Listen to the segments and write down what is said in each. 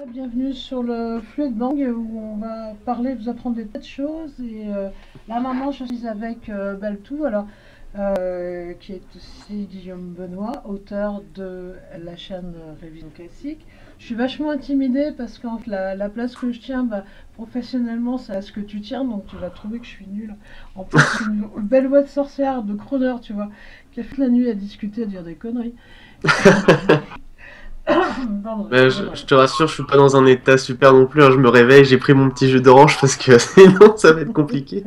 Bienvenue sur le Fluid Bang où on va parler, vous apprendre des tas de choses. Et là maintenant je suis avec Baltou, qui est aussi Guillaume Benoît, auteur de la chaîne Révision Classique. Je suis vachement intimidée parce que la place que je tiens, professionnellement, c'est à ce que tu tiens, donc tu vas trouver que je suis nulle. En plus, une belle voix de sorcière, de crooner, tu vois, qui a fait la nuit à discuter, à dire des conneries. Pardon, Je te rassure, je suis pas dans un état super non plus, hein. Je me réveille, j'ai pris mon petit jus d'orange parce que sinon ça va être compliqué.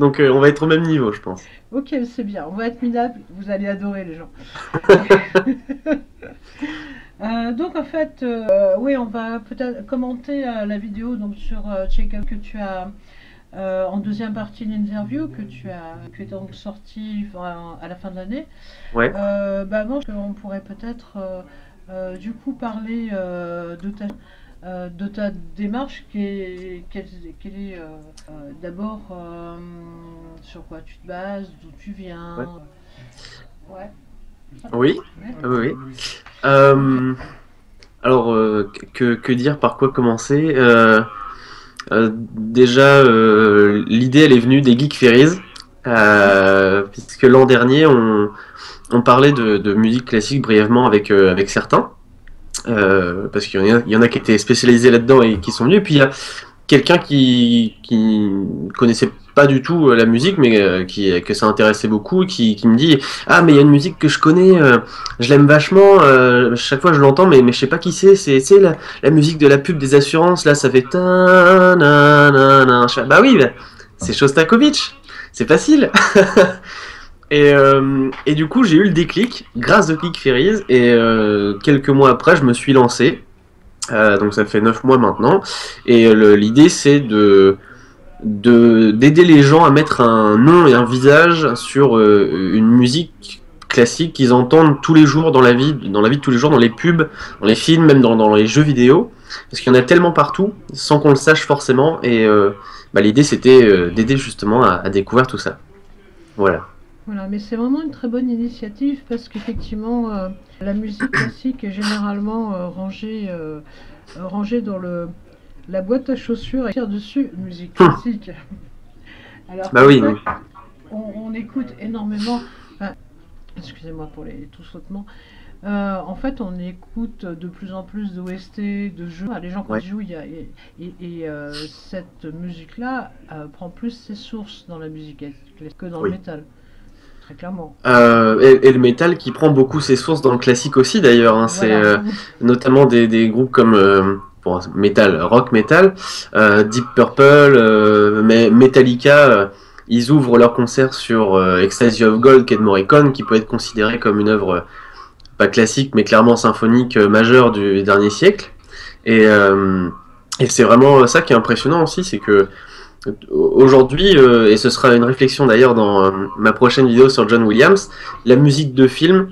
Donc on va être au même niveau, je pense. Ok, c'est bien, on va être minable, vous allez adorer les gens. Donc en fait, oui, on va peut-être commenter la vidéo donc sur Check-up que tu as en deuxième partie de l'interview que est donc sorti à la fin de l'année. Ouais. Avant, on pourrait peut-être du coup parler de ta démarche, quelle est d'abord sur quoi tu te bases, d'où tu Ouais. viens. Ouais. Oui, Ouais. oui, oui. Alors, que dire, par quoi commencer déjà, l'idée elle est venue des Geek Ferries, puisque l'an dernier on parlait de musique classique brièvement avec certains. Parce il y en a qui étaient spécialisés là-dedans et qui sont venus. Et puis il y a quelqu'un qui connaissait pas du tout la musique, mais que ça intéressait beaucoup, qui me dit ah mais il y a une musique que je connais, je l'aime vachement, chaque fois je l'entends, mais je sais pas qui c'est la musique de la pub des assurances, là ça fait ta na na na. Bah oui, bah, c'est Shostakovich, c'est facile. Et du coup, j'ai eu le déclic grâce au Geek Ferries. Et quelques mois après, je me suis lancé. Donc ça fait 9 mois maintenant. Et l'idée, c'est d'aider les gens à mettre un nom et un visage sur une musique classique qu'ils entendent tous les jours dans la vie de tous les jours, dans les pubs, dans les films, même dans les jeux vidéo. Parce qu'il y en a tellement partout, sans qu'on le sache forcément. Et l'idée, c'était d'aider justement à découvrir tout ça. Voilà. Voilà, mais c'est vraiment une très bonne initiative parce qu'effectivement, la musique classique est généralement rangée dans la boîte à chaussures et écrire dessus musique classique. Alors Bah qu'en oui, fait, oui. on écoute énormément. Enfin, excusez-moi pour tous sautements. En fait, on écoute de plus en plus d'OST, de jeux. Les gens, quand Ouais. ils jouent, cette musique-là prend plus ses sources dans la musique classique que dans le Oui. métal, très clairement. Et le métal qui prend beaucoup ses sources dans le classique aussi d'ailleurs, hein. C'est Voilà. notamment des groupes comme bon, metal, rock metal, Deep Purple, mais Metallica, ils ouvrent leur concert sur Ecstasy of Gold qu'Ed Morricone, qui peut être considéré comme une œuvre pas classique mais clairement symphonique majeure du dernier siècle. Et, euh, et c'est vraiment ça qui est impressionnant aussi, c'est que aujourd'hui, et ce sera une réflexion d'ailleurs dans ma prochaine vidéo sur John Williams, la musique de film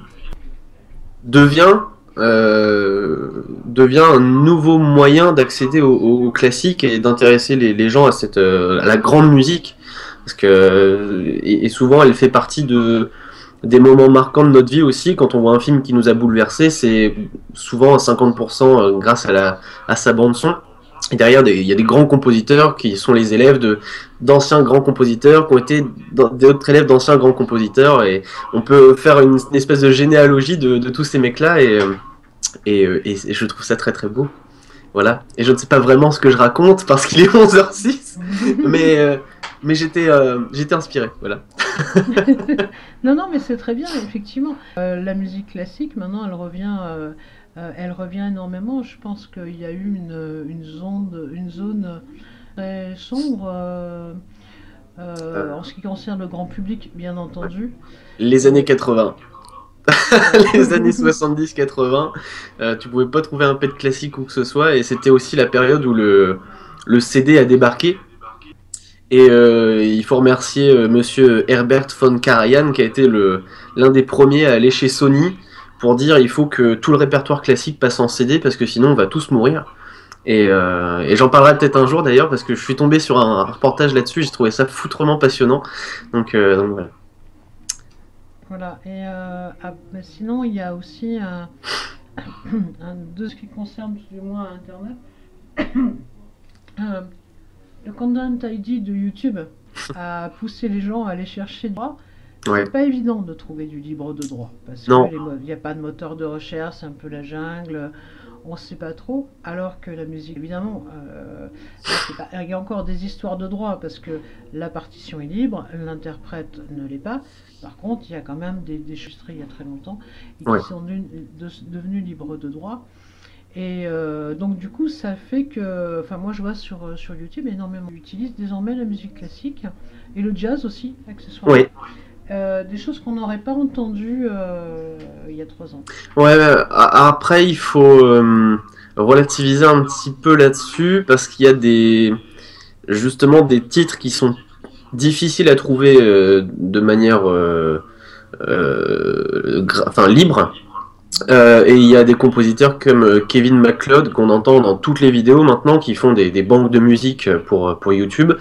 devient, devient un nouveau moyen d'accéder au classique et d'intéresser les gens à la grande musique. Parce que, et souvent, elle fait partie des moments marquants de notre vie aussi. Quand on voit un film qui nous a bouleversé, c'est souvent à 50% grâce à sa bande-son. Et derrière, il y a des grands compositeurs qui sont les élèves d'anciens grands compositeurs, qui ont été d'autres élèves d'anciens grands compositeurs, et on peut faire une espèce de généalogie de tous ces mecs-là, et je trouve ça très très beau. Voilà. Et je ne sais pas vraiment ce que je raconte parce qu'il est 11h06, mais, j'étais inspiré. Voilà. Non, non, mais c'est très bien, effectivement. La musique classique, maintenant, elle revient énormément. Je pense qu'il y a eu une zone très sombre Euh, en ce qui concerne le grand public, bien ouais. entendu. Les années Et 80. Les années 70-80, tu pouvais pas trouver un pet classique ou que ce soit, et c'était aussi la période où le CD a débarqué. Et il faut remercier monsieur Herbert von Karajan qui a été l'un des premiers à aller chez Sony pour dire il faut que tout le répertoire classique passe en CD parce que sinon on va tous mourir. Et j'en parlerai peut-être un jour d'ailleurs parce que je suis tombé sur un reportage là-dessus, j'ai trouvé ça foutrement passionnant. Donc voilà. voilà. Et sinon, il y a aussi de ce qui concerne tout du moins Internet, euh, le Content ID de YouTube a poussé les gens à aller chercher du droit. Ouais. C'est pas évident de trouver du libre de droit parce Non. qu'il n'y a pas de moteur de recherche, c'est un peu la jungle, on ne sait pas trop. Alors que la musique, évidemment, il y a encore des histoires de droit parce que la partition est libre, l'interprète ne l'est pas. Par contre, il y a quand même des choses il y a très longtemps et qui Ouais. sont devenues libres de droit. Et donc du coup, ça fait que, enfin moi je vois sur YouTube énormément utilisent désormais la musique classique et le jazz aussi, accessoirement. Ouais. Des choses qu'on n'aurait pas entendues il y a 3 ans. Ouais, après, il faut relativiser un petit peu là-dessus parce qu'il y a justement des titres qui sont difficiles à trouver de manière enfin, libre. Et il y a des compositeurs comme Kevin MacLeod qu'on entend dans toutes les vidéos maintenant qui font des banques de musique pour YouTube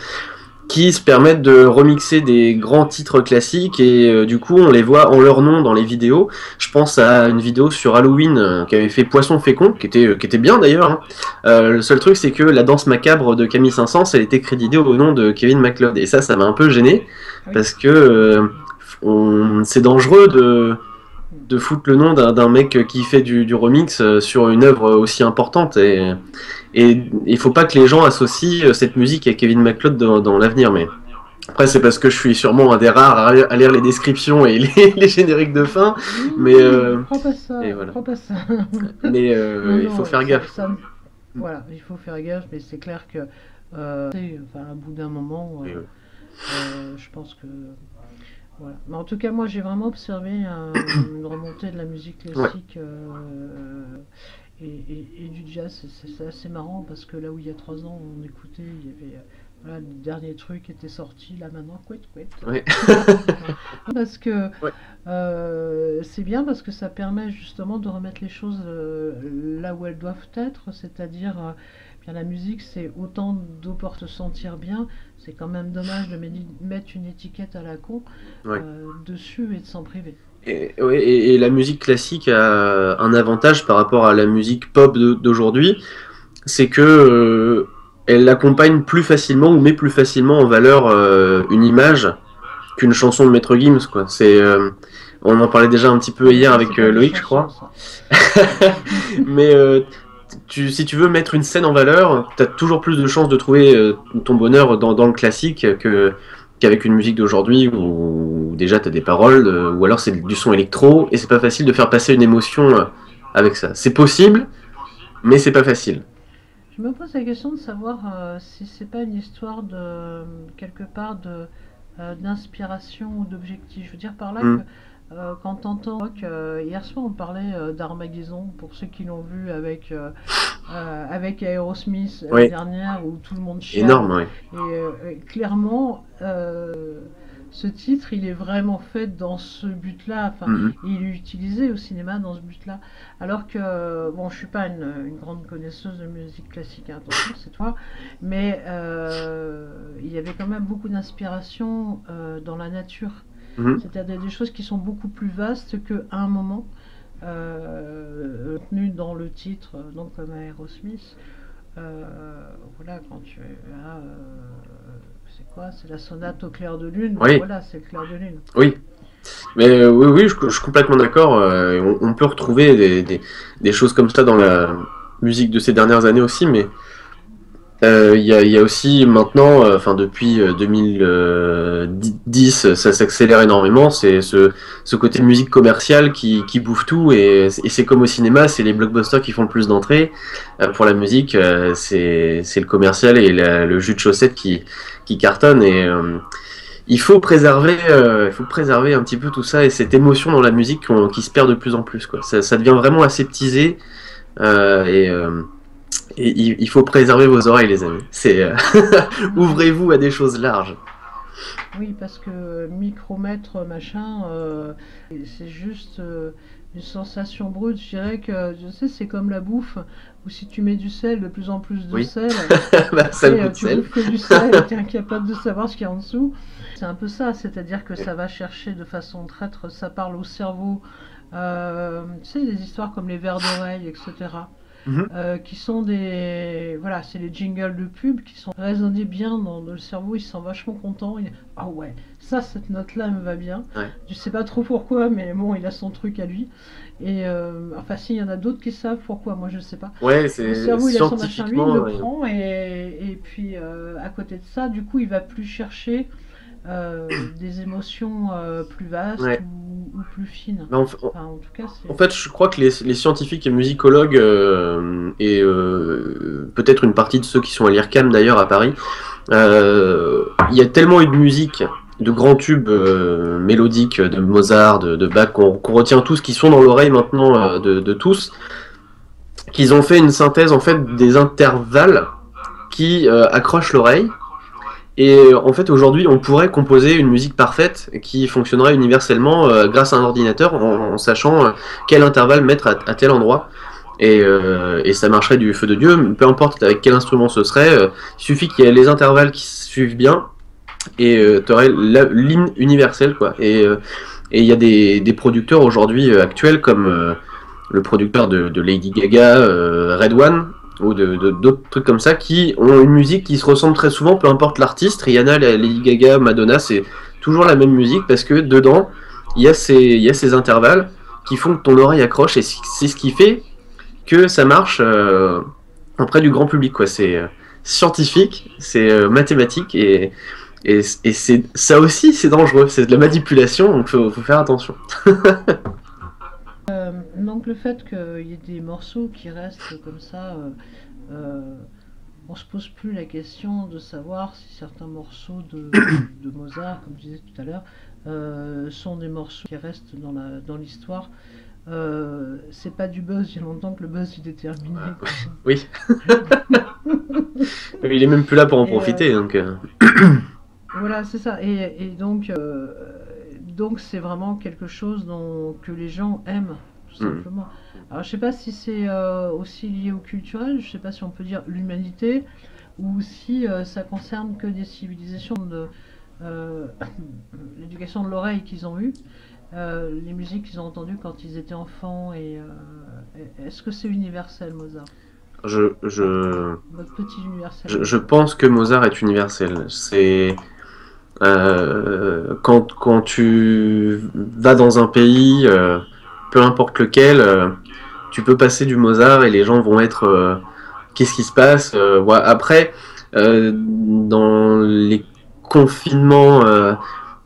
qui se permettent de remixer des grands titres classiques et du coup on les voit en leur nom dans les vidéos. Je pense à une vidéo sur Halloween qui avait fait Poisson fécond, qui était bien d'ailleurs. Hein. Le seul truc c'est que la danse macabre de Camille Saint-Saëns elle était créditée au nom de Kevin MacLeod et ça m'a un peu gêné parce que c'est dangereux de foutre le nom d'un mec qui fait du remix sur une œuvre aussi importante et il faut pas que les gens associent cette musique à Kevin MacLeod dans l'avenir, mais après c'est parce que je suis sûrement un des rares à lire les descriptions et les génériques de fin, mais Crois pas ça, et voilà. crois pas ça. Mais Non, il faut faire gaffe. Voilà, il faut faire gaffe, mais c'est clair que enfin, à bout d'un moment, Oui, je pense que voilà. Mais en tout cas, moi, j'ai vraiment observé une remontée de la musique classique et du jazz. C'est assez marrant parce que là où il y a 3 ans, on écoutait, il y avait voilà, le dernier truc était sorti, là maintenant, couette. Ouais. Parce que Ouais. c'est bien parce que ça permet justement de remettre les choses là où elles doivent être, c'est-à-dire bien la musique, c'est autant d'eau pour se sentir bien. C'est quand même dommage de mettre une étiquette à la con Ouais. dessus et de s'en priver. Et la musique classique a un avantage par rapport à la musique pop d'aujourd'hui, c'est que elle accompagne plus facilement ou met plus facilement en valeur une image qu'une chanson de Maître Gims, quoi. On en parlait déjà un petit peu hier avec Loïc, je crois. Mais si tu veux mettre une scène en valeur, t'as toujours plus de chances de trouver ton bonheur dans le classique qu'avec une musique d'aujourd'hui où déjà t'as des paroles, ou alors c'est du son électro, et c'est pas facile de faire passer une émotion avec ça. C'est possible, mais c'est pas facile. Je me pose la question de savoir si c'est pas une histoire de quelque part d'inspiration ou d'objectif. Je veux dire par là que quand t'entends rock, hier soir on parlait d'Armageddon pour ceux qui l'ont vu avec Aerosmith Oui. la dernière où tout le monde chiale. Énorme, oui. Et clairement, ce titre, il est vraiment fait dans ce but-là. Enfin, il est utilisé au cinéma dans ce but-là. Alors que, bon, je suis pas une grande connaisseuse de musique classique, hein, attention, c'est toi. Mais il y avait quand même beaucoup d'inspiration dans la nature. C'est-à-dire des choses qui sont beaucoup plus vastes qu'à un moment, tenues dans le titre, donc comme Aerosmith. Voilà, quand tu as c'est quoi? C'est la sonate au clair de lune. Oui. Voilà, c'est le clair de lune. Oui. Mais oui, je suis complètement d'accord. On peut retrouver des choses comme ça dans la musique de ces dernières années aussi, mais il y a aussi maintenant, enfin depuis 2010, ça s'accélère énormément. C'est ce côté musique commerciale qui bouffe tout, et c'est comme au cinéma, c'est les blockbusters qui font le plus d'entrées. Pour la musique, c'est le commercial et le jus de chaussette qui cartonne, et il faut préserver un petit peu tout ça et cette émotion dans la musique qui se perd de plus en plus, quoi. Ça devient vraiment aseptisé, et il faut préserver vos oreilles, les amis. Ouvrez-vous à des choses larges. Oui, parce que micromètre, machin, c'est juste une sensation brute. Je dirais que, je sais, c'est comme la bouffe, où si tu mets du sel, de plus en plus de sel, bah, ça et, goûte tu sel. bouffes que du sel et tu es incapable de savoir ce qu'il y a en dessous. C'est un peu ça, c'est-à-dire que ça va chercher de façon traître, ça parle au cerveau Tu sais, des histoires comme les vers d'oreille, etc. Mhm. Qui sont des... Voilà, c'est les jingles de pub qui sont résonnés bien dans le cerveau, il se sent vachement content. Ah ouais, ça, cette note-là me va bien. Ouais. Je sais pas trop pourquoi, mais bon, il a son truc à lui. Et enfin, si, il y en a d'autres qui savent pourquoi, moi je sais pas. Ouais, Le c'est cerveau, il a son machin, lui, il scientifiquement. le Ouais. prend, et puis à côté de ça, du coup, il va plus chercher des émotions plus vastes Ouais. ou plus fines. Mais Enfin, en tout cas, c'est... en fait, je crois que les scientifiques et musicologues, et peut-être une partie de ceux qui sont à l'IRCAM d'ailleurs à Paris, il y a tellement eu de musique, de grands tubes mélodiques de Mozart, de Bach, qu'on retient tous, qui sont dans l'oreille maintenant de tous, qu'ils ont fait une synthèse en fait des intervalles qui accrochent l'oreille. Et en fait, aujourd'hui, on pourrait composer une musique parfaite qui fonctionnerait universellement grâce à un ordinateur en sachant quel intervalle mettre à tel endroit. Et ça marcherait du feu de Dieu, peu importe avec quel instrument ce serait. Il suffit qu'il y ait les intervalles qui suivent bien et tu aurais la ligne universelle, quoi. Et il y a des producteurs aujourd'hui actuels comme le producteur de Lady Gaga, Red One, ou d'autres trucs comme ça, qui ont une musique qui se ressemble très souvent, peu importe l'artiste. Rihanna, Lady Gaga, Madonna, c'est toujours la même musique parce que dedans, il y a ces intervalles qui font que ton oreille accroche et c'est ce qui fait que ça marche auprès du grand public, quoi. C'est scientifique, c'est mathématique et c'est ça aussi, c'est dangereux. C'est de la manipulation, donc faut faire attention. Donc le fait qu'il y ait des morceaux qui restent comme ça, euh, on se pose plus la question de savoir si certains morceaux de Mozart, comme je disais tout à l'heure, sont des morceaux qui restent dans l'histoire. C'est pas du buzz, il y a longtemps que le buzz il est terminé. Oui. Il est même plus là pour en Et profiter, donc. voilà, c'est ça. Et donc c'est vraiment quelque chose que les gens aiment, tout Mm. simplement. Alors je sais pas si c'est aussi lié au culturel, je sais pas si on peut dire l'humanité, ou si ça concerne que des civilisations de euh, l'éducation de l'oreille qu'ils ont eue, les musiques qu'ils ont entendues quand ils étaient enfants, et est-ce que c'est universel, Mozart? Je, Notre, je, notre petit universel à je nous. pense que Mozart est universel. C'est quand tu vas dans un pays, peu importe lequel, tu peux passer du Mozart et les gens vont être qu'est-ce qui se passe. Ouais. Après, dans les confinements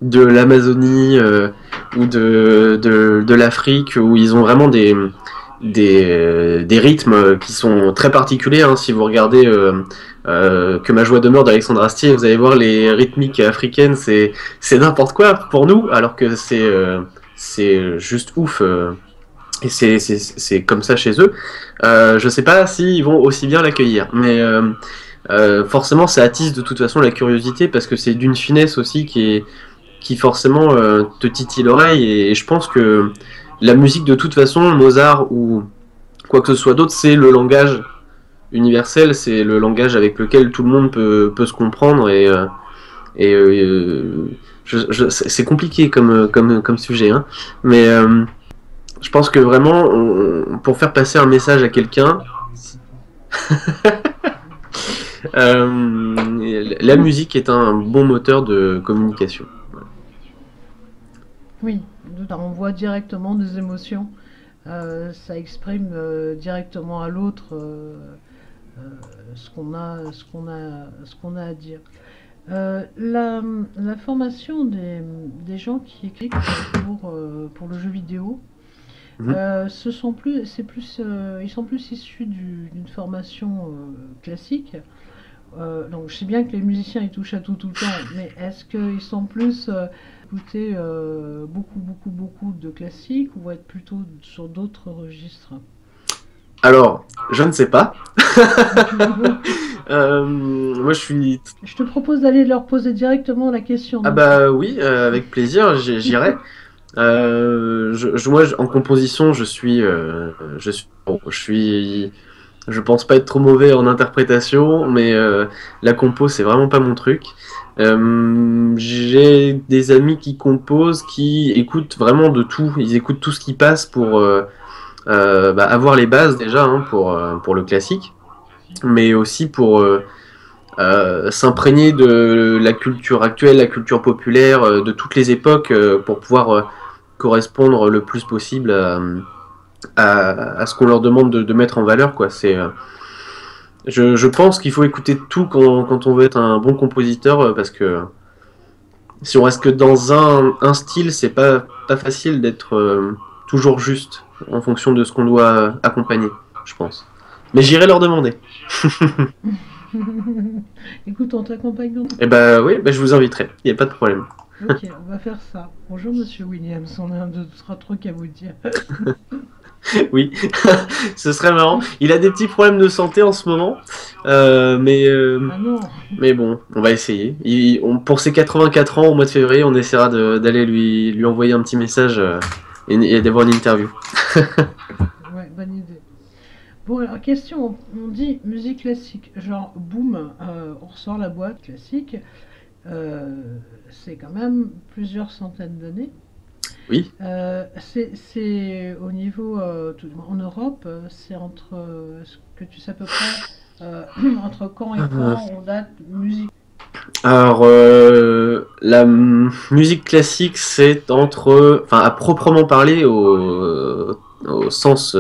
de l'Amazonie ou de l'Afrique où ils ont vraiment des rythmes qui sont très particuliers. Hein. Si vous regardez Que ma joie demeure d'Alexandre Astier, vous allez voir les rythmiques africaines, c'est n'importe quoi pour nous, alors que c'est juste ouf. Et c'est comme ça chez eux. Je sais pas s'ils vont aussi bien l'accueillir, mais forcément ça attise de toute façon la curiosité parce que c'est d'une finesse aussi qui forcément te titille l'oreille et je pense que la musique de toute façon, Mozart ou quoi que ce soit d'autre, c'est le langage universel, c'est le langage avec lequel tout le monde peut se comprendre et c'est compliqué comme sujet, hein, mais je pense que vraiment, pour faire passer un message à quelqu'un, la musique est un bon moteur de communication. Oui, ça renvoie directement des émotions. Ça exprime directement à l'autre euh, ce qu'on a à dire. La formation des gens qui écrivent pour le jeu vidéo, Mhm. ils sont plus issus d'une formation classique. Donc je sais bien que les musiciens ils touchent à tout le temps, mais est-ce qu'ils sont plus écouter beaucoup de classiques ou être plutôt sur d'autres registres? Alors, je ne sais pas. Moi, je suis. Je te propose d'aller leur poser directement la question Ah d'un coup. bah oui, avec plaisir, j'irai. Moi, en composition, bon, je pense pas être trop mauvais en interprétation, mais la compo, c'est vraiment pas mon truc. J'ai des amis qui composent, qui écoutent vraiment de tout. Ils écoutent tout ce qui passe pour avoir les bases déjà hein, pour le classique, mais aussi pour s'imprégner de la culture actuelle, la culture populaire, de toutes les époques, pour pouvoir correspondre le plus possible à ce qu'on leur demande de mettre en valeur. Quoi. Je pense qu'il faut écouter tout quand on veut être un bon compositeur, parce que si on reste que dans un style, c'est pas facile d'être toujours juste en fonction de ce qu'on doit accompagner, je pense. Mais j'irai leur demander. Écoute, on t'accompagne dans... Et bah oui, bah, je vous inviterai, il n'y a pas de problème. Ok, on va faire ça. Bonjour Monsieur Williams, on a un deux, trois trucs à vous dire. Oui, ce serait marrant. Il a des petits problèmes de santé en ce moment, Ah non, mais bon, on va essayer. Pour ses 84 ans, au mois de février, on essaiera d'aller lui envoyer un petit message et d'avoir une interview. ouais, bonne idée. Bon, alors, question, on dit musique classique, genre boum, on ressort la boîte classique, c'est quand même plusieurs centaines d'années. Oui. C'est au niveau, en Europe, c'est entre, est-ce que tu sais à peu près, entre quand et quand on date musique? Alors, la musique classique, c'est enfin, à proprement parler, au sens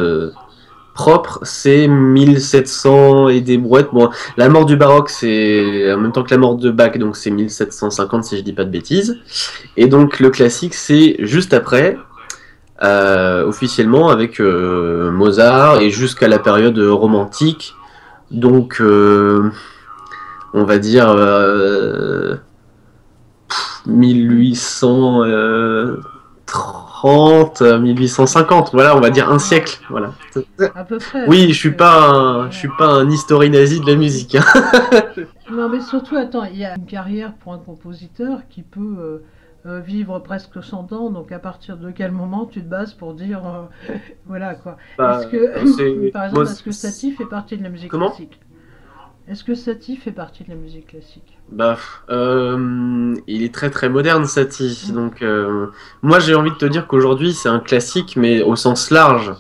propre, c'est 1700 et des brouettes. Bon, la mort du baroque, c'est en même temps que la mort de Bach, donc c'est 1750 si je dis pas de bêtises. Et donc le classique, c'est juste après, officiellement, avec Mozart et jusqu'à la période romantique. Donc, on va dire 1830, 1850, voilà, on va dire un siècle, voilà. À peu près, Oui, donc, je suis pas un historien nazi de la musique. Hein. non, mais surtout, attends, il y a une carrière pour un compositeur qui peut vivre presque 100 ans, donc à partir de quel moment tu te bases pour dire, voilà quoi. Bah, Est-ce que, par exemple, moi, est-ce que Satie fait partie de la musique comment? classique? Est-ce que Satie fait partie de la musique classique? Bah, il est très très moderne, Satie. Mm. Donc, moi j'ai envie de te dire qu'aujourd'hui c'est un classique, mais au sens large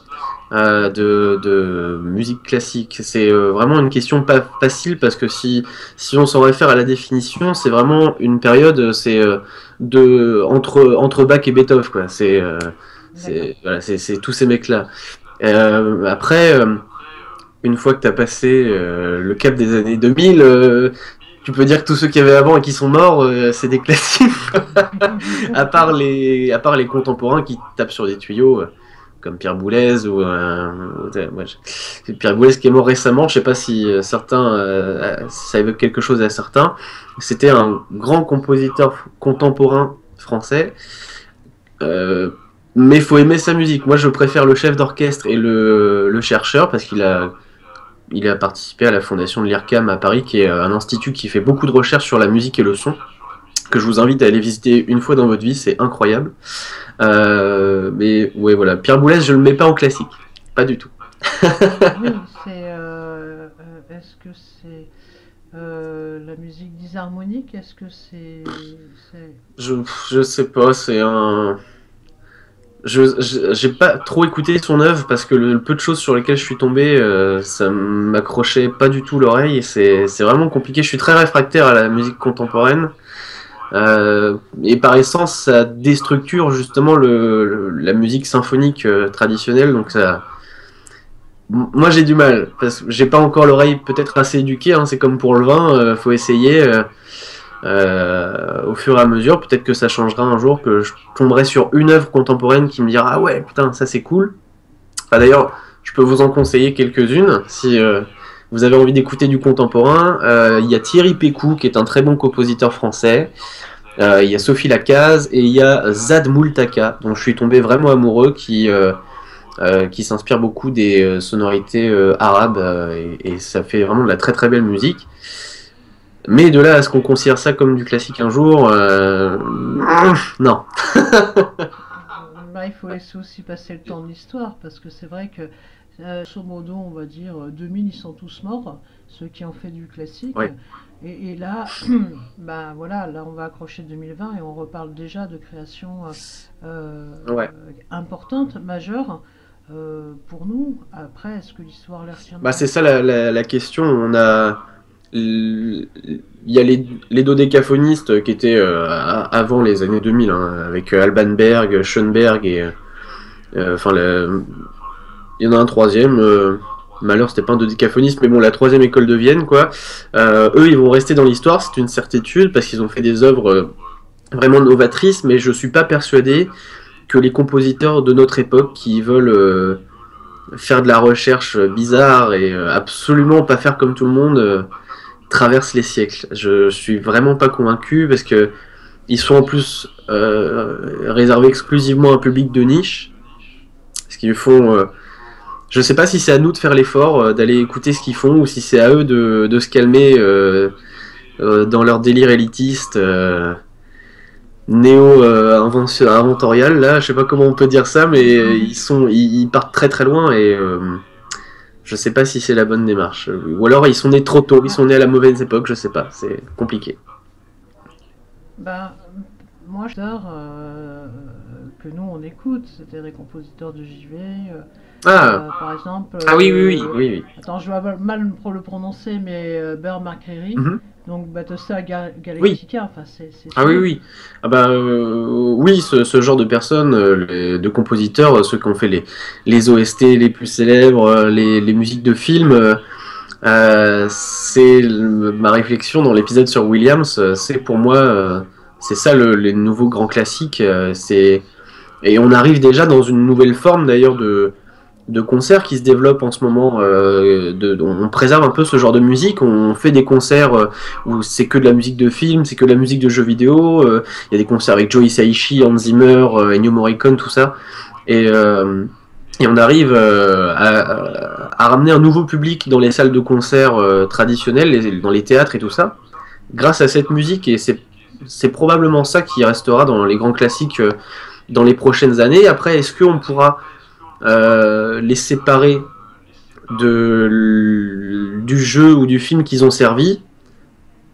de musique classique. C'est vraiment une question pas facile parce que si on s'en réfère à la définition, c'est vraiment une période, c'est entre Bach et Beethoven, quoi. D'accord. Voilà, c'est tous ces mecs-là. Après. Une fois que tu as passé le cap des années 2000, tu peux dire que tous ceux qu'il y avait avant et qui sont morts, c'est des classiques. À part les contemporains qui tapent sur des tuyaux, comme Pierre Boulez ou Pierre Boulez qui est mort récemment. Je sais pas si ça évoque quelque chose à certains. C'était un grand compositeur contemporain français. Mais il faut aimer sa musique. Moi, je préfère le chef d'orchestre et le chercheur parce il a participé à la fondation de l'IRCAM à Paris, qui est un institut qui fait beaucoup de recherches sur la musique et le son, que je vous invite à aller visiter une fois dans votre vie, c'est incroyable. Mais ouais, voilà, Pierre Boulez, je le mets pas en classique, pas du tout. Oui, c'est. Est-ce que c'est la musique disharmonique? Est-ce que c'est- Je sais pas, c'est un. J'ai pas trop écouté son œuvre parce que le peu de choses sur lesquelles je suis tombé, ça m'accrochait pas du tout l'oreille et c'est vraiment compliqué. Je suis très réfractaire à la musique contemporaine et par essence, ça déstructure justement la musique symphonique traditionnelle. Donc moi j'ai du mal parce que j'ai pas encore l'oreille peut-être assez éduquée. Hein, c'est comme pour le vin, faut essayer. Au fur et à mesure, peut-être que ça changera un jour, que je tomberai sur une œuvre contemporaine qui me dira ah ouais putain ça c'est cool. Enfin, d'ailleurs, je peux vous en conseiller quelques-unes si vous avez envie d'écouter du contemporain. Il y a Thierry Pécou qui est un très bon compositeur français. Il y a Sophie Lacaze et il y a Zad Moultaka dont je suis tombé vraiment amoureux qui s'inspire beaucoup des sonorités arabes et ça fait vraiment de la très très belle musique. Mais de là à ce qu'on considère ça comme du classique un jour, non. Bah, il faut laisser aussi passer le temps de l'histoire, parce que c'est vrai que, grosso modo, on va dire 2000, ils sont tous morts, ceux qui ont fait du classique. Ouais. Et là, ben voilà, là on va accrocher 2020 et on reparle déjà de création Ouais. importante, majeure pour nous. Après, est-ce que l'histoire les Bah, retiendra? c'est ça la question. Il y a les dodécaphonistes qui étaient avant les années 2000, hein, avec Alban Berg, Schoenberg enfin, il y en a un troisième. Malheur, c'était pas un dodécaphoniste, mais bon, la troisième école de Vienne, quoi. Eux, ils vont rester dans l'histoire, c'est une certitude, parce qu'ils ont fait des œuvres vraiment novatrices, mais je suis pas persuadé que les compositeurs de notre époque qui veulent faire de la recherche bizarre et absolument pas faire comme tout le monde traversent les siècles. Je suis vraiment pas convaincu parce que ils sont en plus réservés exclusivement à un public de niche. Ce qu'ils font. Je sais pas si c'est à nous de faire l'effort d'aller écouter ce qu'ils font ou si c'est à eux de se calmer dans leur délire élitiste. Néo-inventorial, là, je sais pas comment on peut dire ça, mais ils partent très très loin et je sais pas si c'est la bonne démarche. Ou alors ils sont nés trop tôt, ils Ah, sont nés à la mauvaise époque, je sais pas, c'est compliqué. ben, moi, je que nous on écoute, c'était des compositeurs de JV. Ah, Par exemple, ah oui, oui, oui, oui, oui. attends, je vais mal pour le prononcer, mais Bear McCreary, Mhm. donc Battlestar Oui, Galactica, enfin c'est ah oui, sûr. oui. Ah bah oui, ce genre de personnes, de compositeurs, ceux qui ont fait les OST les plus célèbres, les musiques de films, ma réflexion dans l'épisode sur Williams, c'est pour moi, c'est ça les nouveaux grands classiques. Et on arrive déjà dans une nouvelle forme d'ailleurs de concerts qui se développent en ce moment. On préserve un peu ce genre de musique. On fait des concerts où c'est que de la musique de film, c'est que de la musique de jeux vidéo. Il y a des concerts avec Joe Hisaishi, Hans Zimmer, Ennio Morricone, tout ça. Et, euh, et on arrive à ramener un nouveau public dans les salles de concert traditionnelles, dans les théâtres et tout ça, grâce à cette musique. Et c'est probablement ça qui restera dans les grands classiques dans les prochaines années. Après, est-ce qu'on pourra les séparer du jeu ou du film qu'ils ont servi?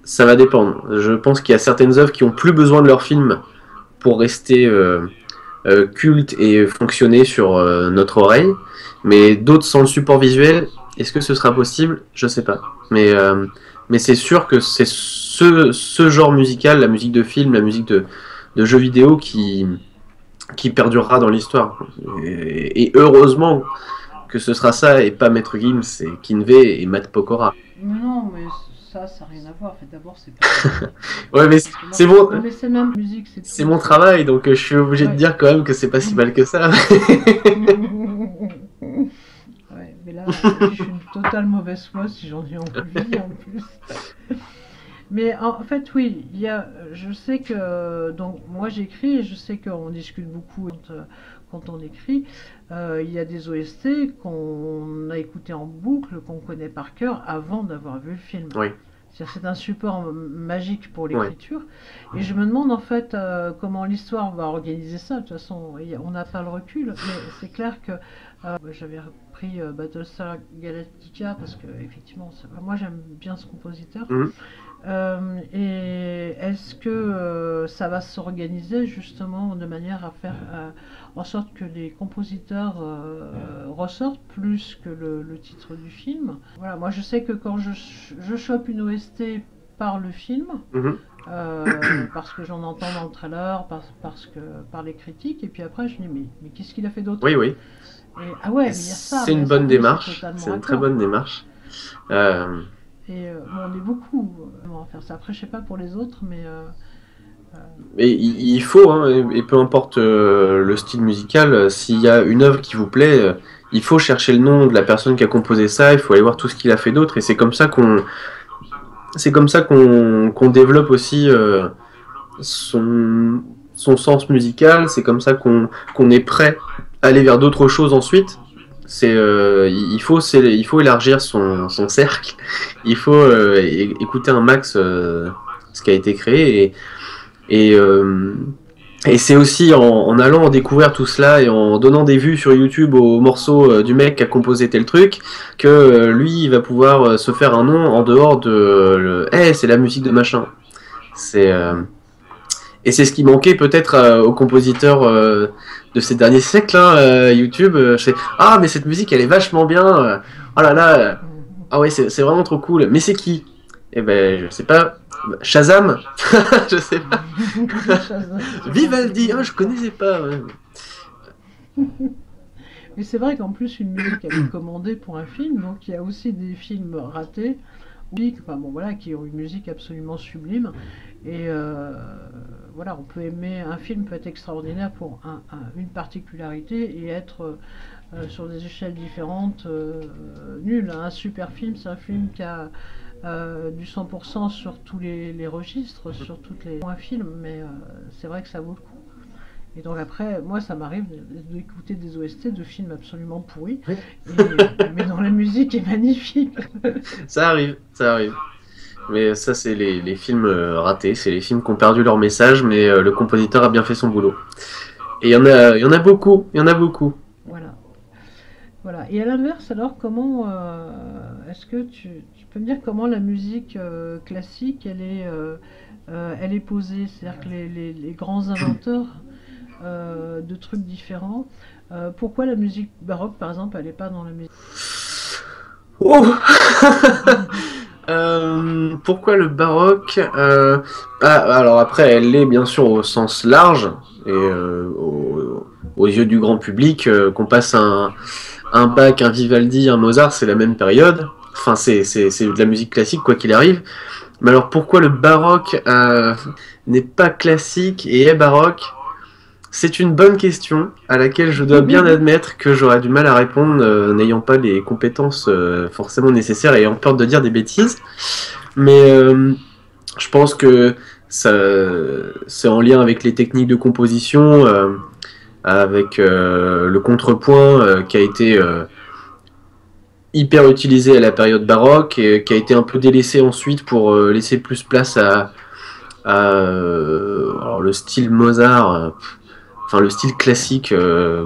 Ça va dépendre. Je pense qu'il y a certaines œuvres qui ont plus besoin de leur film pour rester culte et fonctionner sur notre oreille, mais d'autres sans le support visuel, est-ce que ce sera possible? Je sais pas. Mais c'est sûr que c'est ce genre musical, la musique de film, la musique de jeux vidéo qui perdurera dans l'histoire. Et heureusement que ce sera ça et pas Maître Gims et Kinvey et Matt Pokora. Mais non, mais ça n'a rien à voir. En fait, d'abord, c'est pas. Ouais, mais Parce que moi, c'est bon, non, mais c'est même musique, c'est c'est tout. mon travail, donc je suis obligé de Ouais. dire quand même que c'est pas si mal que ça. Ouais, mais là, je suis une totale mauvaise foi si j'en ai envie en plus. Mais en fait, oui, je sais que, donc moi j'écris et je sais qu'on discute beaucoup quand on écrit. Il y a des OST qu'on a écouté en boucle, qu'on connaît par cœur avant d'avoir vu le film. Oui, C'est-à-dire que c'est un support magique pour ouais. l'écriture. Et je me demande en fait comment l'histoire va organiser ça. De toute façon, on n'a pas le recul, mais c'est clair que j'avais repris Battlestar Galactica parce que effectivement, moi j'aime bien ce compositeur. Mhm. Et est-ce que ça va s'organiser justement de manière à faire en sorte que les compositeurs ressortent plus que le titre du film? Voilà, moi je sais que quand je chope une OST par le film, Mhm. parce que j'en entends dans le trailer, parce que par les critiques, et puis après je me dis mais qu'est-ce qu'il a fait d'autre? Oui, oui. Et, ah ouais, mais il y a ça, C'est mais une ça, bonne oui, c'est démarche. totalement C'est une très raccord. bonne démarche. Euh, Et bon, on est beaucoup à faire ça. Après, je sais pas pour les autres, mais Mais il faut, hein, et peu importe le style musical, s'il y a une œuvre qui vous plaît, il faut chercher le nom de la personne qui a composé ça, il faut aller voir tout ce qu'il a fait d'autre, et c'est comme ça qu'on développe aussi son sens musical, c'est comme ça qu'on est prêt à aller vers d'autres choses ensuite. Il faut élargir son cercle, il faut écouter un max ce qui a été créé, et Et c'est aussi en allant découvrir tout cela et en donnant des vues sur YouTube aux morceaux du mec qui a composé tel truc que lui il va pouvoir se faire un nom en dehors de hey, c'est la musique de machin. C'est et c'est ce qui manquait peut-être aux compositeurs de ces derniers siècles, hein, YouTube. Ah mais cette musique elle est vachement bien. Oh là là. Ah ouais c'est vraiment trop cool. Mais c'est qui? Eh ben je sais pas. Shazam. Je sais pas. Vivaldi. Ah je connaissais pas. Ouais. Mais c'est vrai qu'en plus, une musique, elle est commandée pour un film, donc il y a aussi des films ratés, enfin, bon, voilà, qui ont une musique absolument sublime. Et voilà, on peut aimer, un film peut être extraordinaire pour une particularité et être sur des échelles différentes nul. Un super film, c'est un film qui a du 100% sur tous les registres, sur toutes les... un film, mais c'est vrai que ça vaut le coup. Et donc après, moi, ça m'arrive d'écouter des OST de films absolument pourris, mais dont la musique est magnifique. Ça arrive, ça arrive. Mais ça, c'est les films ratés, c'est les films qui ont perdu leur message, mais le compositeur a bien fait son boulot. Et il y en a beaucoup, il y en a beaucoup. Voilà. Voilà. Et à l'inverse, alors, comment est-ce que tu peux me dire comment la musique classique, elle est posée? C'est-à-dire que les grands inventeurs de trucs différents, pourquoi la musique baroque, par exemple, elle n'est pas dans la musique? Oh pourquoi le baroque alors après, elle l'est bien sûr au sens large, et aux yeux du grand public, qu'on passe un Bach, un Vivaldi, un Mozart, c'est la même période. Enfin, c'est de la musique classique, quoi qu'il arrive. Mais alors pourquoi le baroque n'est pas classique et est baroque? C'est une bonne question à laquelle je dois bien admettre que j'aurais du mal à répondre, n'ayant pas les compétences forcément nécessaires et ayant peur de dire des bêtises. Mais je pense que ça, c'est en lien avec les techniques de composition, avec le contrepoint qui a été hyper utilisé à la période baroque et qui a été un peu délaissé ensuite pour laisser plus place alors le style Mozart, enfin le style classique,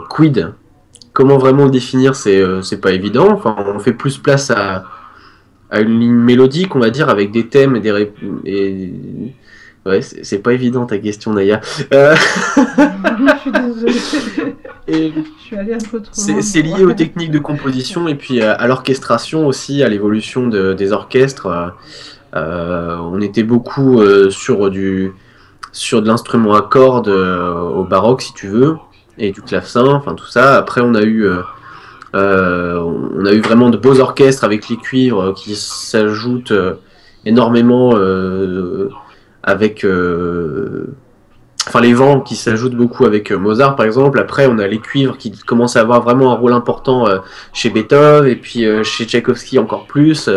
quid. Comment vraiment le définir, c'est pas évident. Enfin, on fait plus place à une ligne mélodique, on va dire, avec des thèmes et et ouais, c'est pas évident ta question, Naya. Je suis désolée. Et Je suis allée un peu trop loin. c'est lié aux techniques de composition et puis à l'orchestration aussi, à l'évolution des orchestres. On était beaucoup sur de l'instrument à cordes au baroque, si tu veux, et du clavecin, enfin tout ça. Après, on a eu vraiment de beaux orchestres avec les cuivres qui s'ajoutent énormément avec enfin les vents qui s'ajoutent beaucoup avec Mozart par exemple. Après on a les cuivres qui commencent à avoir vraiment un rôle important chez Beethoven et puis chez Tchaïkovski encore plus.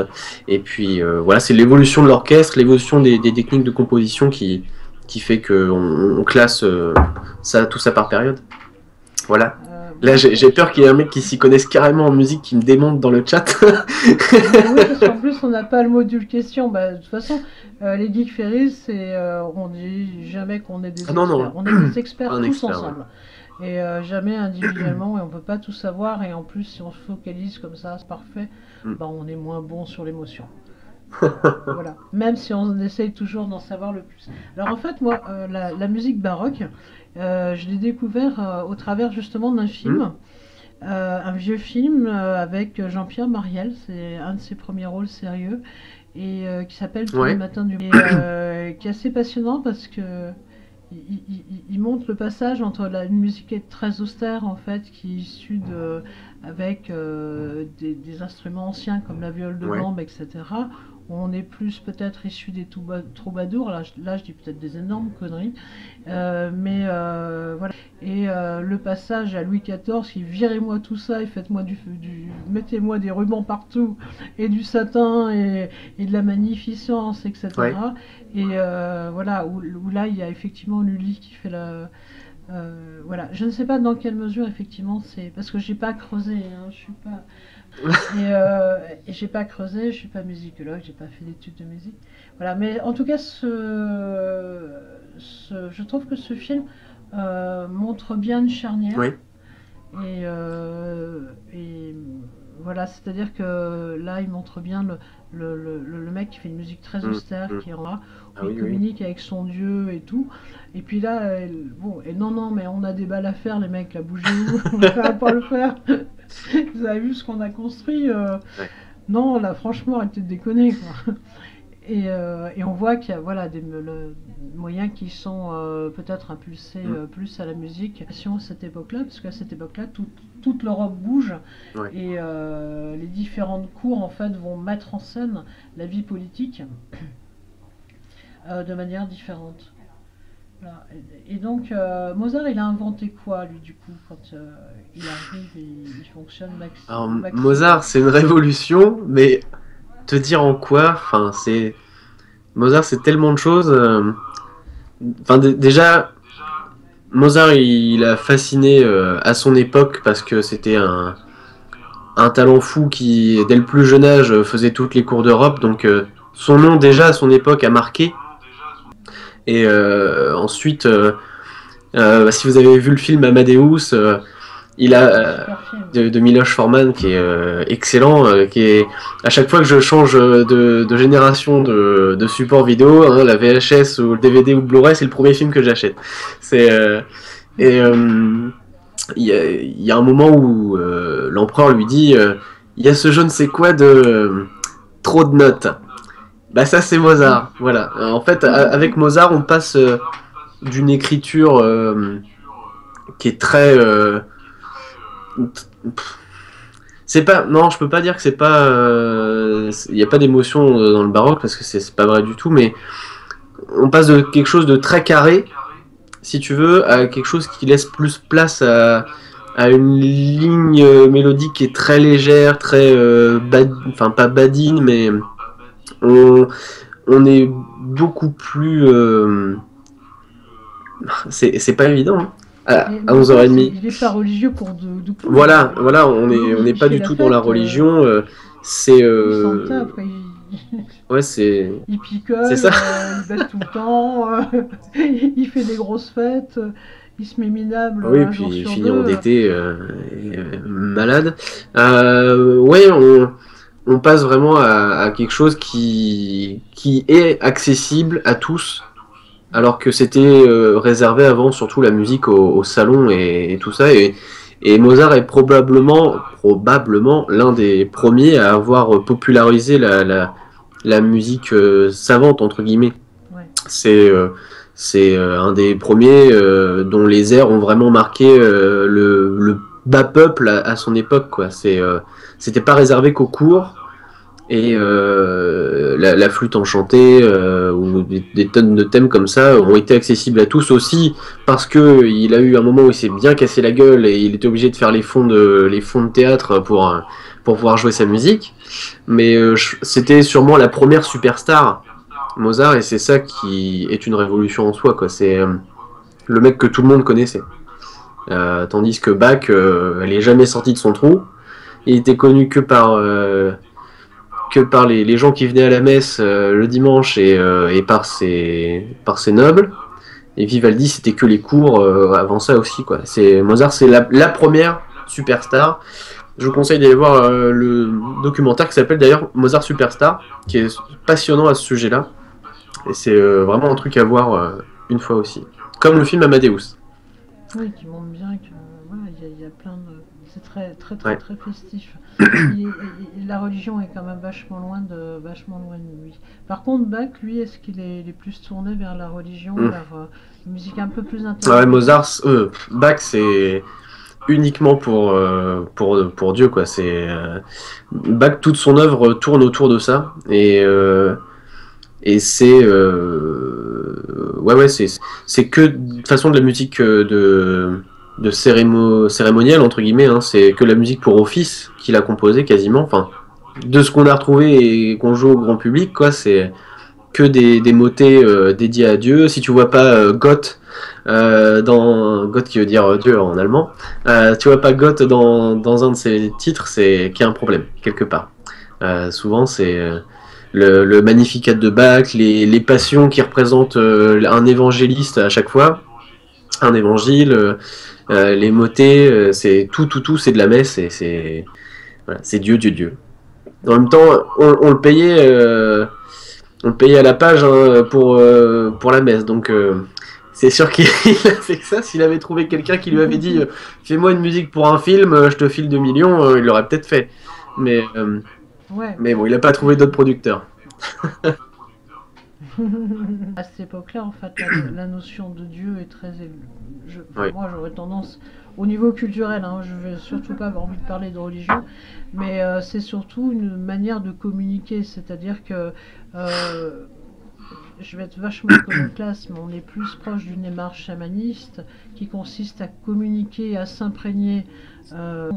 Et puis voilà, c'est l'évolution de l'orchestre, l'évolution des techniques de composition qui fait qu'on classe tout ça par période. Voilà. Là, j'ai peur qu'il y ait un mec qui s'y connaisse carrément en musique qui me démonte dans le chat. Oui, parce qu'en plus, on n'a pas le module question. Bah, de toute façon, les Geek Ferries, on dit jamais qu'on est des experts. Non. On est des experts Un tous expert, ensemble. Et jamais individuellement, et on peut pas tout savoir. Et en plus, si on se focalise comme ça, c'est parfait, bah, on est moins bon sur l'émotion. Voilà. Même si on essaye toujours d'en savoir le plus. Alors en fait, moi, la musique baroque, je l'ai découvert au travers justement d'un film. Un vieux film avec Jean-Pierre Mariel, c'est un de ses premiers rôles sérieux, et qui s'appelle Tous les matins du... Et, qui est assez passionnant parce que il montre le passage entre une musique qui est très austère en fait, qui est issue avec des instruments anciens comme la viole de gambe, etc. On est plus peut-être issu des troubadours, là je dis peut-être des énormes conneries, mais voilà. Et le passage à Louis XIV, qui virez-moi tout ça et faites-moi mettez-moi des rubans partout et du satin et de la magnificence, etc. Et voilà, où là il y a effectivement Lully qui fait la... voilà, je ne sais pas dans quelle mesure effectivement c'est... Parce que j'ai pas creusé, hein, je suis pas... et j'ai pas creusé, je suis pas musicologue, j'ai pas fait d'études de musique. Voilà, mais en tout cas, je trouve que ce film montre bien une charnière. Oui. Et voilà, c'est-à-dire que là, il montre bien le mec qui fait une musique très Mm, austère, mm. qui est roi, Ah où il oui, oui. communique avec son dieu et tout. Et puis là, bon, et non, non, mais on a des balles à faire, les mecs, là, bougez-vous, on va pas le faire. Vous avez vu ce qu'on a construit Ouais. Non, là, franchement, arrêtez de déconner, quoi. Et on voit qu'il y a voilà, moyens qui sont peut-être impulsés Mm. plus à la musique à cette époque-là, parce qu'à cette époque-là, toute l'Europe bouge Ouais. et les différentes cours en fait vont mettre en scène la vie politique de manière différente. Voilà. Et donc Mozart, il a inventé quoi lui du coup quand il arrive et il fonctionne Alors, maxi. Mozart, c'est une révolution, mais te dire en quoi, enfin, c'est Mozart, c'est tellement de choses. Enfin, déjà, Mozart, il a fasciné à son époque parce que c'était un talent fou qui, dès le plus jeune âge, faisait toutes les cours d'Europe. Donc, son nom déjà à son époque a marqué. Et ensuite, si vous avez vu le film Amadeus, il a Super film. de Miloš Forman qui est excellent, qui est à chaque fois que je change de génération de support vidéo, hein, la VHS ou le DVD ou le Blu-ray, c'est le premier film que j'achète. C'est et il y a un moment où l'empereur lui dit il y a ce je ne sais quoi de trop de notes. Bah ça c'est Mozart, voilà. En fait avec Mozart on passe d'une écriture qui est très c'est pas non je peux pas dire que c'est pas il y a pas d'émotion dans le baroque parce que c'est pas vrai du tout, mais on passe de quelque chose de très carré si tu veux à quelque chose qui laisse plus place à une ligne mélodique qui est très légère, très enfin pas badine, mais on, on est beaucoup plus c'est pas évident hein. Et À Mozart, 11h30. il est pas religieux pour de tout. Voilà, on est Il pas fait du la tout dans la fête, religion. C'est il s'en tape, quoi. ouais, c'est Il c'est picole, ça. il baisse tout le temps, il fait des grosses fêtes, il se met minable Oui, un puis jour il sur finit deux. endetté, malade. Ouais, on passe vraiment à quelque chose qui est accessible à tous, alors que c'était réservé avant surtout la musique au salon et tout ça. Et Mozart est probablement l'un des premiers à avoir popularisé la musique savante, entre guillemets. Ouais. C'est un des premiers dont les airs ont vraiment marqué le bas peuple à son époque, quoi. C'était pas réservé qu'aux cours. Et la flûte enchantée ou des tonnes de thèmes comme ça ont été accessibles à tous aussi parce que il a eu un moment où il s'est bien cassé la gueule et il était obligé de faire les fonds de théâtre pour pouvoir jouer sa musique. Mais c'était sûrement la première superstar Mozart et c'est ça qui est une révolution en soi, quoi. C'est le mec que tout le monde connaissait. Tandis que Bach, elle est jamais sortie de son trou. Il était connu que par les gens qui venaient à la messe le dimanche et par ses nobles. Et Vivaldi, c'était que les cours avant ça aussi, quoi. Mozart, c'est la première superstar. Je vous conseille d'aller voir le documentaire qui s'appelle d'ailleurs Mozart Superstar, qui est passionnant à ce sujet-là. Et c'est vraiment un truc à voir une fois aussi. Comme le film Amadeus. Oui, qui montre bien que voilà, il y a plein de. C'est très très très Ouais. très festif. La religion est quand même vachement loin de lui. Par contre, Bach, lui, est-ce qu'il est plus tourné vers la religion, vers une musique un peu plus Ouais, intellectuelle? Mozart, Bach, c'est uniquement pour Dieu, quoi. Bach, toute son œuvre tourne autour de ça. Et c'est ouais, c'est que de toute façon de la musique de cérémonielle, entre guillemets, hein. C'est que la musique pour office qu'il a composé quasiment, enfin de ce qu'on a retrouvé et qu'on joue au grand public, quoi. C'est que des motets dédiés à Dieu. Si tu vois pas Gott dans Gott qui veut dire Dieu en allemand, tu vois pas Gott dans un de ses titres, c'est qu'il y a un problème quelque part. Souvent c'est le Magnificat de Bach, les passions qui représentent un évangéliste à chaque fois. un évangile, les motets, c'est tout, c'est de la messe, et voilà, c'est Dieu, Dieu, Dieu. En même temps, on le payait à la page, hein, pour la messe, donc c'est sûr qu'il a fait que ça. S'il avait trouvé quelqu'un qui lui avait dit fais-moi une musique pour un film, je te file 2 millions, il l'aurait peut-être fait. Mais, Ouais, mais bon, il n'a pas trouvé d'autres producteurs. à cette époque-là, en fait, la notion de Dieu est très élevée. Oui. Moi, j'aurais tendance, au niveau culturel, hein, je vais surtout pas avoir envie de parler de religion, mais c'est surtout une manière de communiquer, c'est-à-dire que je vais être vachement iconoclaste, mais on est plus proche d'une démarche chamaniste qui consiste à communiquer, à s'imprégner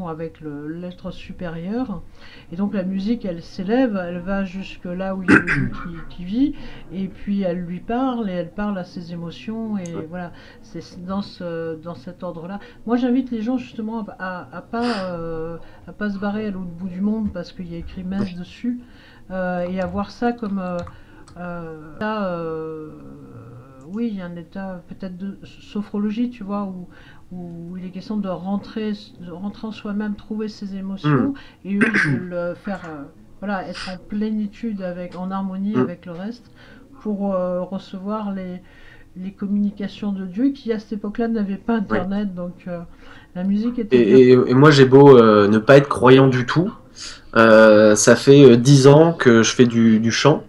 avec l'être supérieur. Et donc la musique, elle s'élève, elle va jusque là où il y a le Dieu qui vit, et puis elle lui parle, et elle parle à ses émotions, et voilà, c'est dans cet ordre-là. Moi, j'invite les gens justement à pas se barrer à l'autre bout du monde parce qu'il y a écrit messe dessus, et à voir ça comme là, oui, il y a un état peut-être de sophrologie, tu vois, où il est question de rentrer en soi-même, trouver ses émotions, et eux, ils veulent faire, voilà, être en plénitude, en harmonie avec le reste, pour recevoir les communications de Dieu, qui à cette époque-là n'avaient pas Internet, donc la musique était Et moi, j'ai beau ne pas être croyant du tout. Ça fait 10 ans que je fais du chant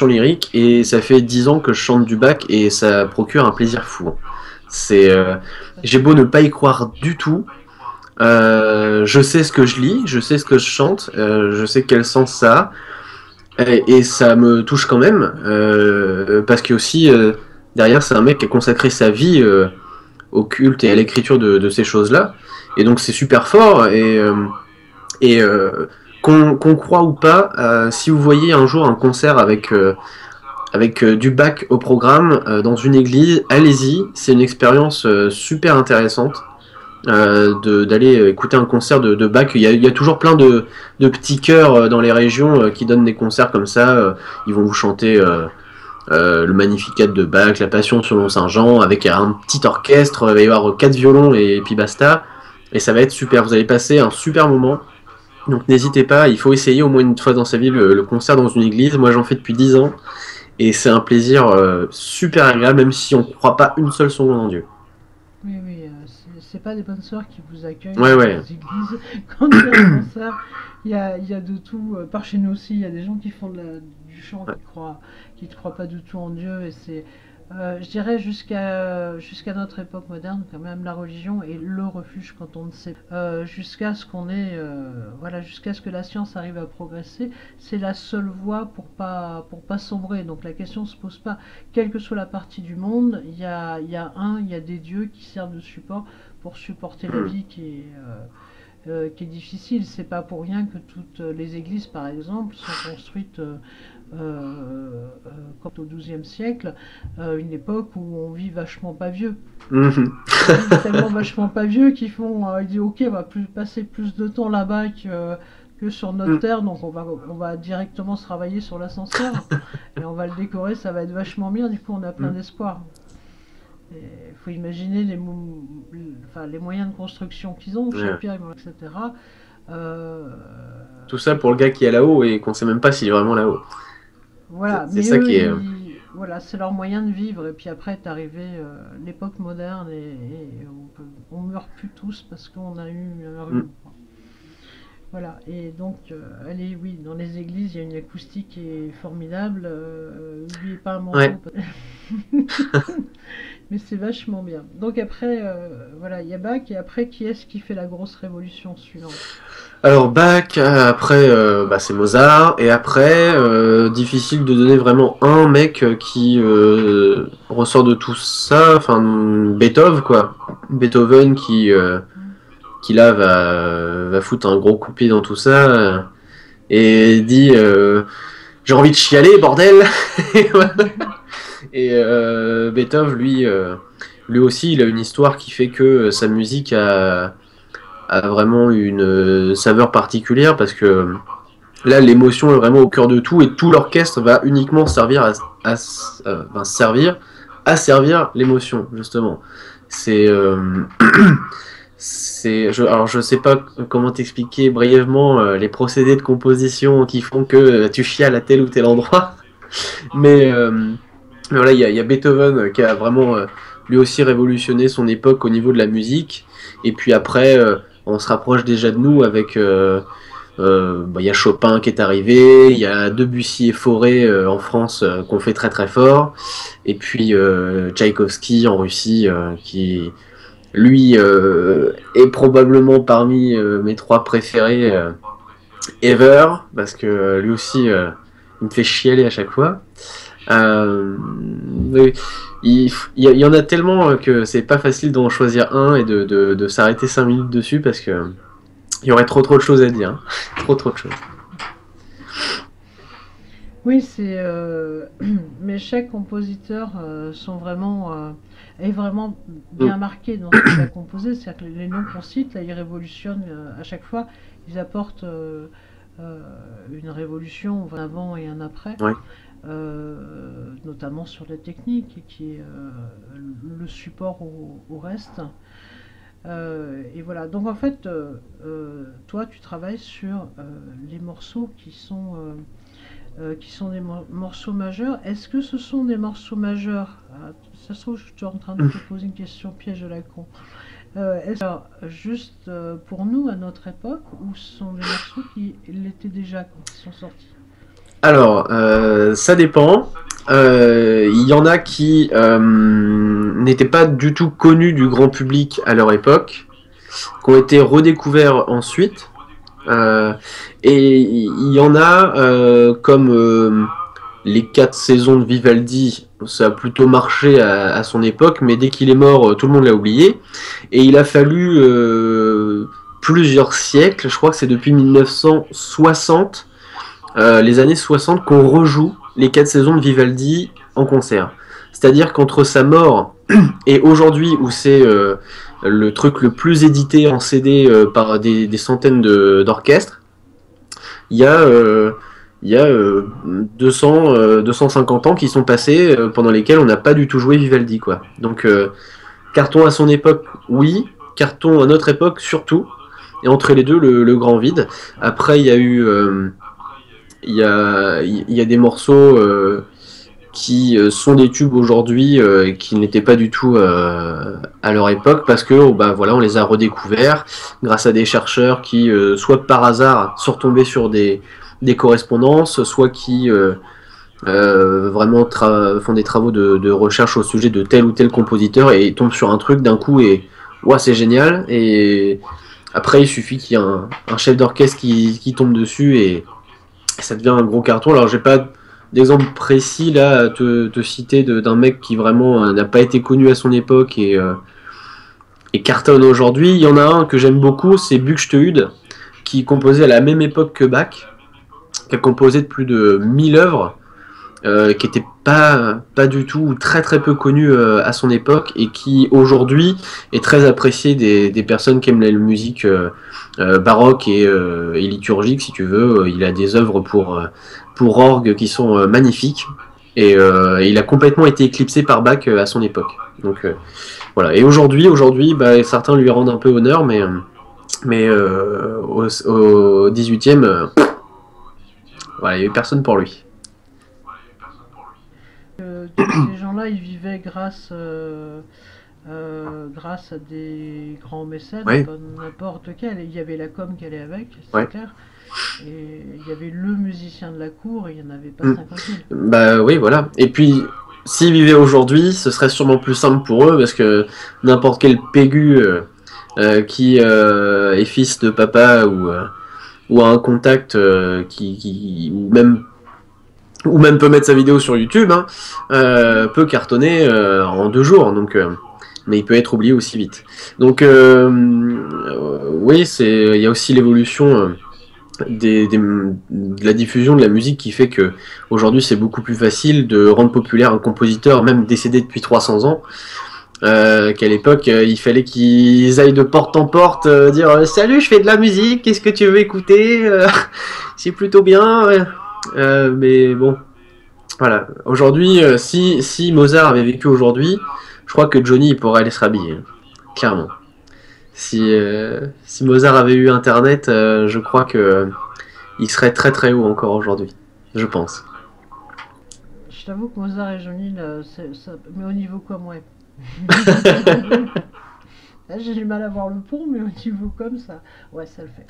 lyrique, et ça fait 10 ans que je chante du Bach, et ça procure un plaisir fou. J'ai beau ne pas y croire du tout, je sais ce que je lis, je sais ce que je chante, je sais quel sens ça a, et ça me touche quand même, parce que aussi derrière, c'est un mec qui a consacré sa vie au culte et à l'écriture de ces choses-là, et donc c'est super fort. Et qu'on croit ou pas, si vous voyez un jour un concert avec du Bach au programme dans une église, allez-y, c'est une expérience super intéressante d'aller écouter un concert de Bach. Il y a toujours plein de petits chœurs dans les régions qui donnent des concerts comme ça. Ils vont vous chanter le Magnificat de Bach, la Passion selon Saint Jean, avec un petit orchestre, il va y avoir 4 violons et puis basta. Et ça va être super, vous allez passer un super moment. Donc n'hésitez pas, il faut essayer au moins une fois dans sa vie le concert dans une église. Moi j'en fais depuis 10 ans, et c'est un plaisir super agréable, même si on ne croit pas une seule seconde en Dieu. Oui, oui, c'est pas des bonnes sœurs qui vous accueillent Ouais, dans ouais. les églises. Quand il y a un concert, il y a de tout. Par chez nous aussi, il y a des gens qui font du chant, qui ne croient pas du tout en Dieu. Et c'est, je dirais, jusqu'à notre époque moderne, quand même, la religion est le refuge quand on ne sait pas. Jusqu'à ce qu'on ait, voilà, jusqu'à ce que la science arrive à progresser, c'est la seule voie pour pas sombrer. Donc la question se pose pas. Quelle que soit la partie du monde, il y a des dieux qui servent de support pour supporter la vie qui est difficile. C'est pas pour rien que toutes les églises, par exemple, sont construites comme au XIIe siècle, une époque où on vit vachement pas vieux. Mhm. On vit tellement vachement pas vieux qu'ils ils disent ok, on va passer plus de temps là-bas que sur notre terre, donc on va directement se travailler sur l'ascenseur et on va le décorer, ça va être vachement bien, du coup on a plein d'espoir. Il faut imaginer les moyens de construction qu'ils ont, Shakespeare, etc. Tout ça pour le gars qui est là-haut et qu'on sait même pas s'il est vraiment là-haut. Voilà, C'est mais ça eux, qui est. voilà, c'est leur moyen de vivre. Et puis après est arrivé l'époque moderne et on meurt plus tous parce qu'on a eu un rhume. Voilà, et donc, allez, oui, dans les églises, il y a une acoustique qui est formidable. N'oubliez pas un manteau. Ouais. Mais c'est vachement bien. Donc après, voilà, il y a Bach, et après, qui est-ce qui fait la grosse révolution suivante? Alors Bach, après c'est Mozart, et après difficile de donner vraiment un mec qui ressort de tout ça, enfin Beethoven quoi, Beethoven qui là va foutre un gros coup de pied dans tout ça et dit j'ai envie de chialer bordel. Et Beethoven lui aussi il a une histoire qui fait que sa musique a vraiment une saveur particulière, parce que là l'émotion est vraiment au cœur de tout, et tout l'orchestre va uniquement servir à servir l'émotion justement. c'est alors je sais pas comment t'expliquer brièvement les procédés de composition qui font que tu chiales à tel ou tel endroit, mais voilà, il y a Beethoven qui a vraiment lui aussi révolutionné son époque au niveau de la musique, et puis après on se rapproche déjà de nous avec y a Chopin qui est arrivé, il y a Debussy et Fauré en France qu'on fait très très fort, et puis Tchaïkovski en Russie qui lui est probablement parmi mes trois préférés ever, parce que lui aussi il me fait chialer à chaque fois. Mais il y en a tellement que c'est pas facile d'en choisir un et de s'arrêter 5 minutes dessus, parce que il y aurait trop de choses à dire, hein. trop de choses. Oui, c'est mais chaque compositeur est vraiment bien marqué dans ce qu'il a composé. C'est-à-dire que les noms qu'on cite, là, ils révolutionnent à chaque fois. Ils apportent une révolution, un avant et un après, Ouais. notamment sur la technique, qui est le support au reste. Et voilà. Donc en fait, toi, tu travailles sur les morceaux qui sont des morceaux majeurs. Est-ce que ce sont des morceaux majeurs? Ça se trouve, je suis en train de te poser une question piège à la con. Alors, juste pour nous, à notre époque, ou ce sont des morceaux qui l'étaient déjà quand ils sont sortis? Alors, ça dépend. Il y en a qui n'étaient pas du tout connus du grand public à leur époque, qui ont été redécouverts ensuite. Et il y en a comme les 4 saisons de Vivaldi, ça a plutôt marché à son époque, mais dès qu'il est mort, tout le monde l'a oublié. Et il a fallu plusieurs siècles, je crois que c'est depuis 1960, les années 60, qu'on rejoue les 4 saisons de Vivaldi en concert. C'est-à-dire qu'entre sa mort et aujourd'hui, où c'est le truc le plus édité en CD par des centaines d'orchestres, il y a 250 ans qui sont passés pendant lesquels on n'a pas du tout joué Vivaldi, quoi. Donc carton à son époque, oui, carton à notre époque surtout, et entre les deux le grand vide. Après il y a eu il y a des morceaux qui sont des tubes aujourd'hui et qui n'étaient pas du tout à leur époque, parce que voilà, on les a redécouverts grâce à des chercheurs qui soit par hasard sont retombés sur des correspondances, soit qui vraiment font des travaux de recherche au sujet de tel ou tel compositeur et tombent sur un truc d'un coup et ouais, c'est génial. Et après il suffit qu'il y ait un chef d'orchestre qui tombe dessus et ça devient un gros carton. Alors j'ai pas d'exemple précis là à te citer d'un mec qui vraiment n'a pas été connu à son époque et cartonne aujourd'hui. Il y en a un que j'aime beaucoup, c'est Buxtehude, qui composait à la même époque que Bach, qui a composé de plus de 1000 œuvres, qui n'était pas du tout, ou très très peu connu à son époque, et qui aujourd'hui est très apprécié des personnes qui aiment la musique baroque et liturgique, si tu veux. Il a des œuvres pour orgue qui sont magnifiques, et il a complètement été éclipsé par Bach à son époque. Donc voilà. Et aujourd'hui, certains lui rendent un peu honneur, mais au 18e, voilà, il n'y avait personne pour lui. Ces gens-là, ils vivaient grâce à des grands mécènes, Ouais. pas n'importe quel. Il y avait la com qui allait avec, c'est Ouais. clair. Et il y avait le musicien de la cour, et il n'y en avait pas 50 000. Bah oui, voilà. Et puis, s'ils vivaient aujourd'hui, ce serait sûrement plus simple pour eux, parce que n'importe quel pégu qui est fils de papa ou a un contact ou même peut mettre sa vidéo sur YouTube, hein, peut cartonner en 2 jours. Donc, mais il peut être oublié aussi vite. Donc, oui, il y a aussi l'évolution de la diffusion de la musique qui fait que aujourd'hui c'est beaucoup plus facile de rendre populaire un compositeur même décédé depuis 300 ans qu'à l'époque il fallait qu'ils aillent de porte en porte dire salut, je fais de la musique, qu'est-ce que tu veux écouter c'est plutôt bien, mais bon, voilà. Aujourd'hui si Mozart avait vécu aujourd'hui, je crois que Johnny il pourrait aller se rhabiller, hein, clairement. Si Mozart avait eu Internet, je crois que il serait très très haut encore aujourd'hui, je pense. Je t'avoue que Mozart et Johnny, là, mais au niveau comme, ouais. Là, j'ai du mal à voir le pont, mais au niveau comme ça, ouais, ça le fait.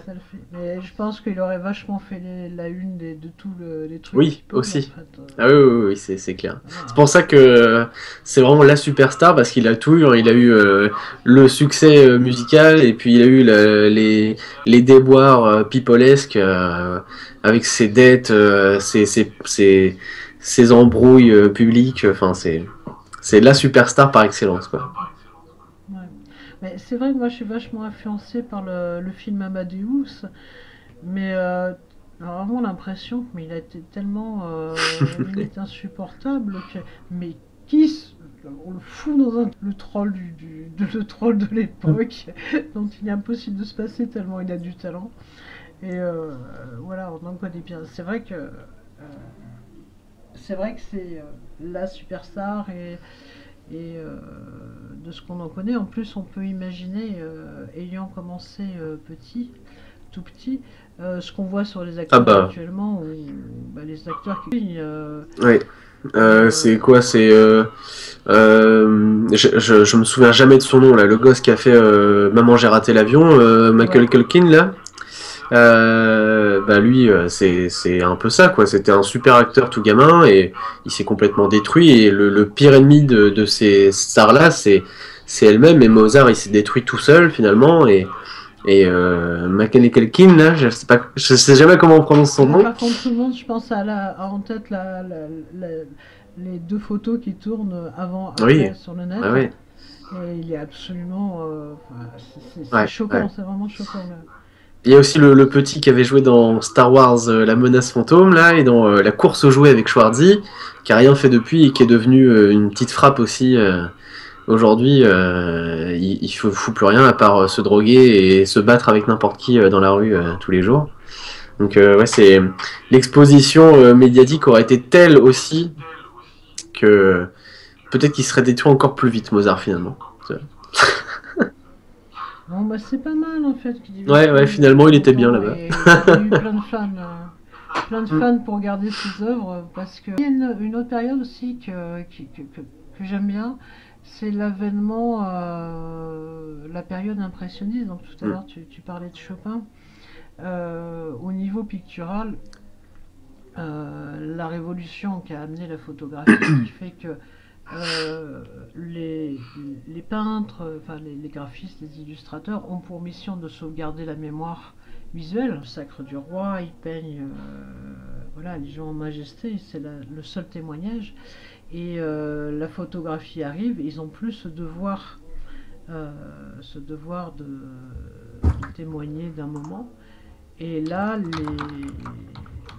Ça le fait. Mais je pense qu'il aurait vachement fait la une de tous les trucs. Oui, Peut, aussi. en fait. Ah oui, oui, oui, c'est clair. Voilà. C'est pour ça que c'est vraiment la superstar parce qu'il a tout eu, hein. Il a eu le succès musical et puis il a eu les déboires peoplesques avec ses dettes, ses embrouilles publiques. Enfin, c'est la superstar par excellence, quoi. Ouais. Mais c'est vrai que moi, je suis vachement influencée par le film Amadeus, mais j'ai vraiment l'impression qu'il a été tellement limite insupportable que. Mais on le fout dans le troll le troll de l'époque, dont il est impossible de se passer tellement il a du talent. Et voilà, on en connaît bien. C'est vrai que c'est la superstar et de ce qu'on en connaît. En plus, on peut imaginer, ayant commencé tout petit, ce qu'on voit sur les acteurs actuellement, où les acteurs qui... Oui. C'est quoi? Je me souviens jamais de son nom là. Le gosse qui a fait Maman j'ai raté l'avion, Michael Culkin là. Lui, c'est un peu ça quoi. C'était un super acteur tout gamin et il s'est complètement détruit. Et le pire ennemi de ces stars là, c'est elle-même. Et Mozart, il s'est détruit tout seul finalement. Et Macaulay Culkin là, je sais jamais comment on prononce son nom. Par contre, tout le monde, je pense en tête les deux photos qui tournent après sur le net. Ah oui. Et il est absolument, c'est choquant, c'est vraiment choquant là. Il y a aussi le petit qui avait joué dans Star Wars La Menace Fantôme là et dans La Course aux jouets avec Schwarzy, qui a rien fait depuis et qui est devenu une petite frappe aussi. Aujourd'hui, il fout plus rien à part se droguer et se battre avec n'importe qui dans la rue tous les jours. Donc ouais, c'est l'exposition médiatique aurait été telle aussi que peut-être qu'il serait détruit encore plus vite Mozart finalement. Bon bah c'est pas mal en fait. Ouais, finalement il était bien là-bas. Il y a eu plein de fans pour regarder ses œuvres parce que il y a une autre période aussi que j'aime bien, c'est l'avènement, la période impressionniste. Donc tout à l'heure tu parlais de Chopin. Au niveau pictural, la révolution qui a amené la photographie, qui fait que les peintres, enfin les graphistes, les illustrateurs ont pour mission de sauvegarder la mémoire visuelle. Le Sacre du Roi, ils peignent voilà, les gens en majesté, c'est le seul témoignage. Et la photographie arrive, ils ont plus ce devoir de témoigner d'un moment. Et là,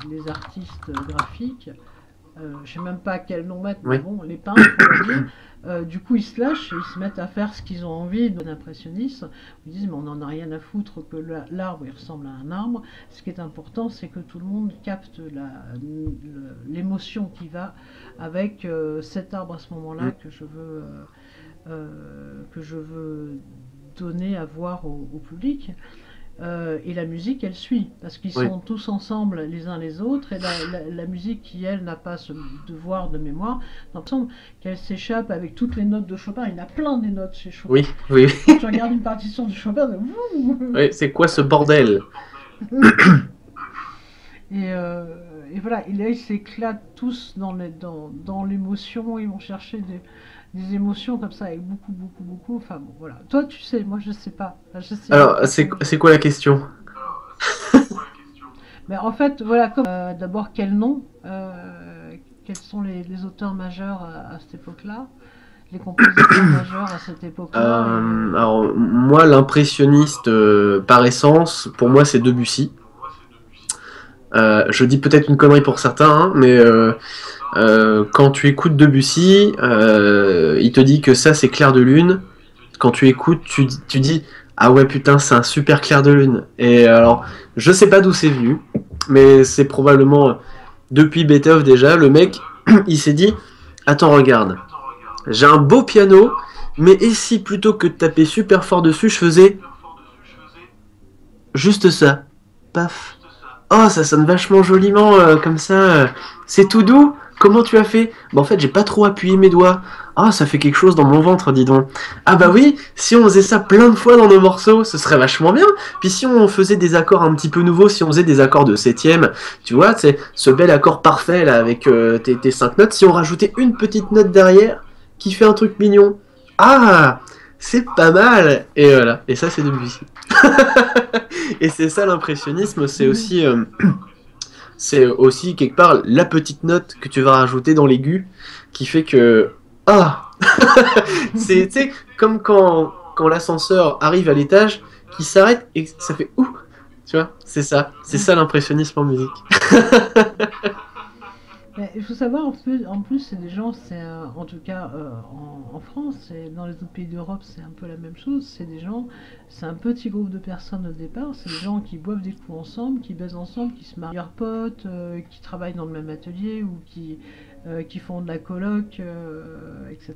les artistes graphiques, je sais même pas quel nom mettre, mais bon, les peintres, on va dire, du coup ils se lâchent et ils se mettent à faire ce qu'ils ont envie. Les impressionnistes, ils disent mais on n'en a rien à foutre que l'arbre il ressemble à un arbre. Ce qui est important, c'est que tout le monde capte l'émotion qui va avec cet arbre à ce moment-là que je veux donner à voir au public. Et la musique, elle suit, parce qu'ils sont tous ensemble les uns les autres, et la musique qui, elle, n'a pas ce devoir de mémoire, ensemble, qu'elle s'échappe avec toutes les notes de Chopin. Il y en a plein des notes chez Chopin. Oui. Quand tu regardes une partition de Chopin, oui, c'est quoi ce bordel? Et voilà, et là, ils s'éclatent tous dans l'émotion, ils vont chercher des émotions comme ça avec beaucoup. Enfin bon, voilà. Toi, tu sais, moi, je sais pas. Alors, c'est quoi la question? Mais en fait, voilà, d'abord, quel nom quels sont les auteurs majeurs à cette époque-là? Les compositeurs majeurs à cette époque-là? Alors, moi, l'impressionniste par essence, pour moi, c'est Debussy. Je dis peut-être une connerie pour certains, hein, mais quand tu écoutes Debussy, il te dit que ça c'est clair de lune. Quand tu écoutes, tu dis ah ouais putain c'est un super clair de lune. Et alors je sais pas d'où c'est venu, mais c'est probablement depuis Beethoven déjà. Le mec il s'est dit attends regarde, j'ai un beau piano, mais et si plutôt que de taper super fort dessus, je faisais juste ça. Paf. Oh, ça sonne vachement joliment comme ça. C'est tout doux. Comment tu as fait? Bah en fait, j'ai pas trop appuyé mes doigts. Ah, ça fait quelque chose dans mon ventre, dis donc. Ah bah oui, si on faisait ça plein de fois dans nos morceaux, ce serait vachement bien. Puis si on faisait des accords un petit peu nouveaux, si on faisait des accords de septième, tu vois, c'est ce bel accord parfait là avec tes 5 notes, si on rajoutait une petite note derrière qui fait un truc mignon. Ah, c'est pas mal. Et voilà, et ça c'est Debussy. Et c'est ça l'impressionnisme, c'est aussi quelque part la petite note que tu vas rajouter dans l'aigu qui fait que ah c'est tu sais comme quand l'ascenseur arrive à l'étage qui s'arrête et ça fait ouh, tu vois, c'est ça l'impressionnisme en musique. Mais il faut savoir, en plus c'est des gens, en tout cas en France et dans les autres pays d'Europe, c'est un peu la même chose. C'est des gens, c'est un petit groupe de personnes au départ. C'est des gens qui boivent des coups ensemble, qui baisent ensemble, qui se marient leurs potes, qui travaillent dans le même atelier ou qui font de la coloc, etc.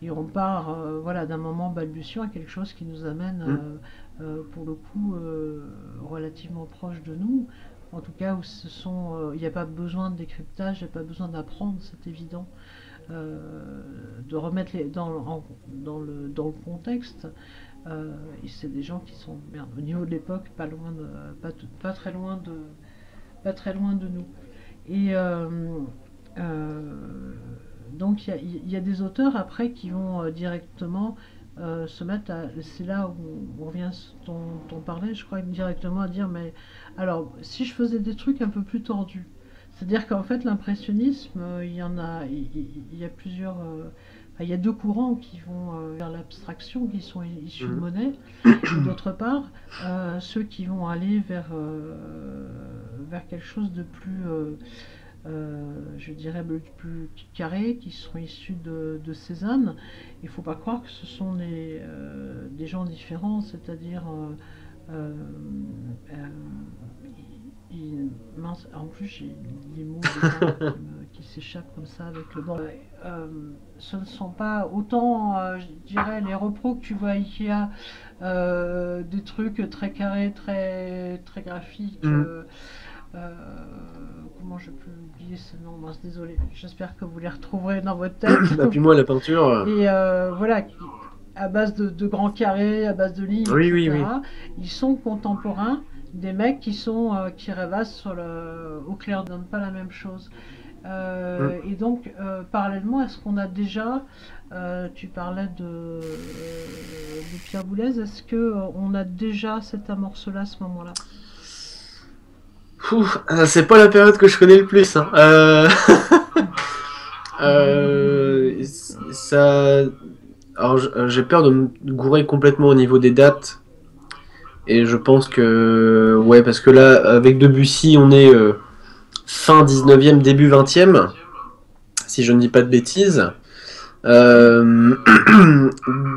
Et on part voilà, d'un moment balbutiant à quelque chose qui nous amène pour le coup relativement proche de nous. En tout cas, où il n'y a pas besoin de décryptage, il n'y a pas besoin d'apprendre, c'est évident. De remettre dans le contexte. Et c'est des gens qui sont bien, au niveau de l'époque, pas très loin de nous. Et euh, donc il y a des auteurs après qui vont directement se mettre à. C'est là où on revient à ce dont on parlait, je crois, directement à dire mais alors si je faisais des trucs un peu plus tordus, c'est-à-dire qu'en fait l'impressionnisme, il y a plusieurs. Enfin, il y a deux courants qui vont vers l'abstraction, qui sont issus de Monet, et d'autre part ceux qui vont aller vers quelque chose de plus je dirais plus carrés, qui sont issus de Cézanne. Il ne faut pas croire que ce sont des gens différents, c'est-à-dire euh, euh, mince, en plus j'ai les mots qui s'échappent comme ça avec le bon. Ce ne sont pas autant, je dirais, les repros que tu vois à Ikea, des trucs très carrés, très graphiques. Euh, Comment je peux oublier ce nom? Mince, désolé. J'espère que vous les retrouverez dans votre tête. Bah puis moi la peinture. Et voilà, à base de grands carrés, à base de lignes, Oui, etc. oui, oui. Ils sont contemporains des mecs qui rêvassent au clair de pas la même chose. Et donc, parallèlement, est-ce qu'on a déjà, tu parlais de Pierre Boulez, est-ce qu'on a déjà cette amorce-là à ce moment-là? C'est pas la période que je connais le plus. Hein. Ça. Alors j'ai peur de me gourer complètement au niveau des dates. Et je pense que. Ouais, parce que là, avec Debussy, on est fin 19e, début 20e, si je ne dis pas de bêtises. Euh,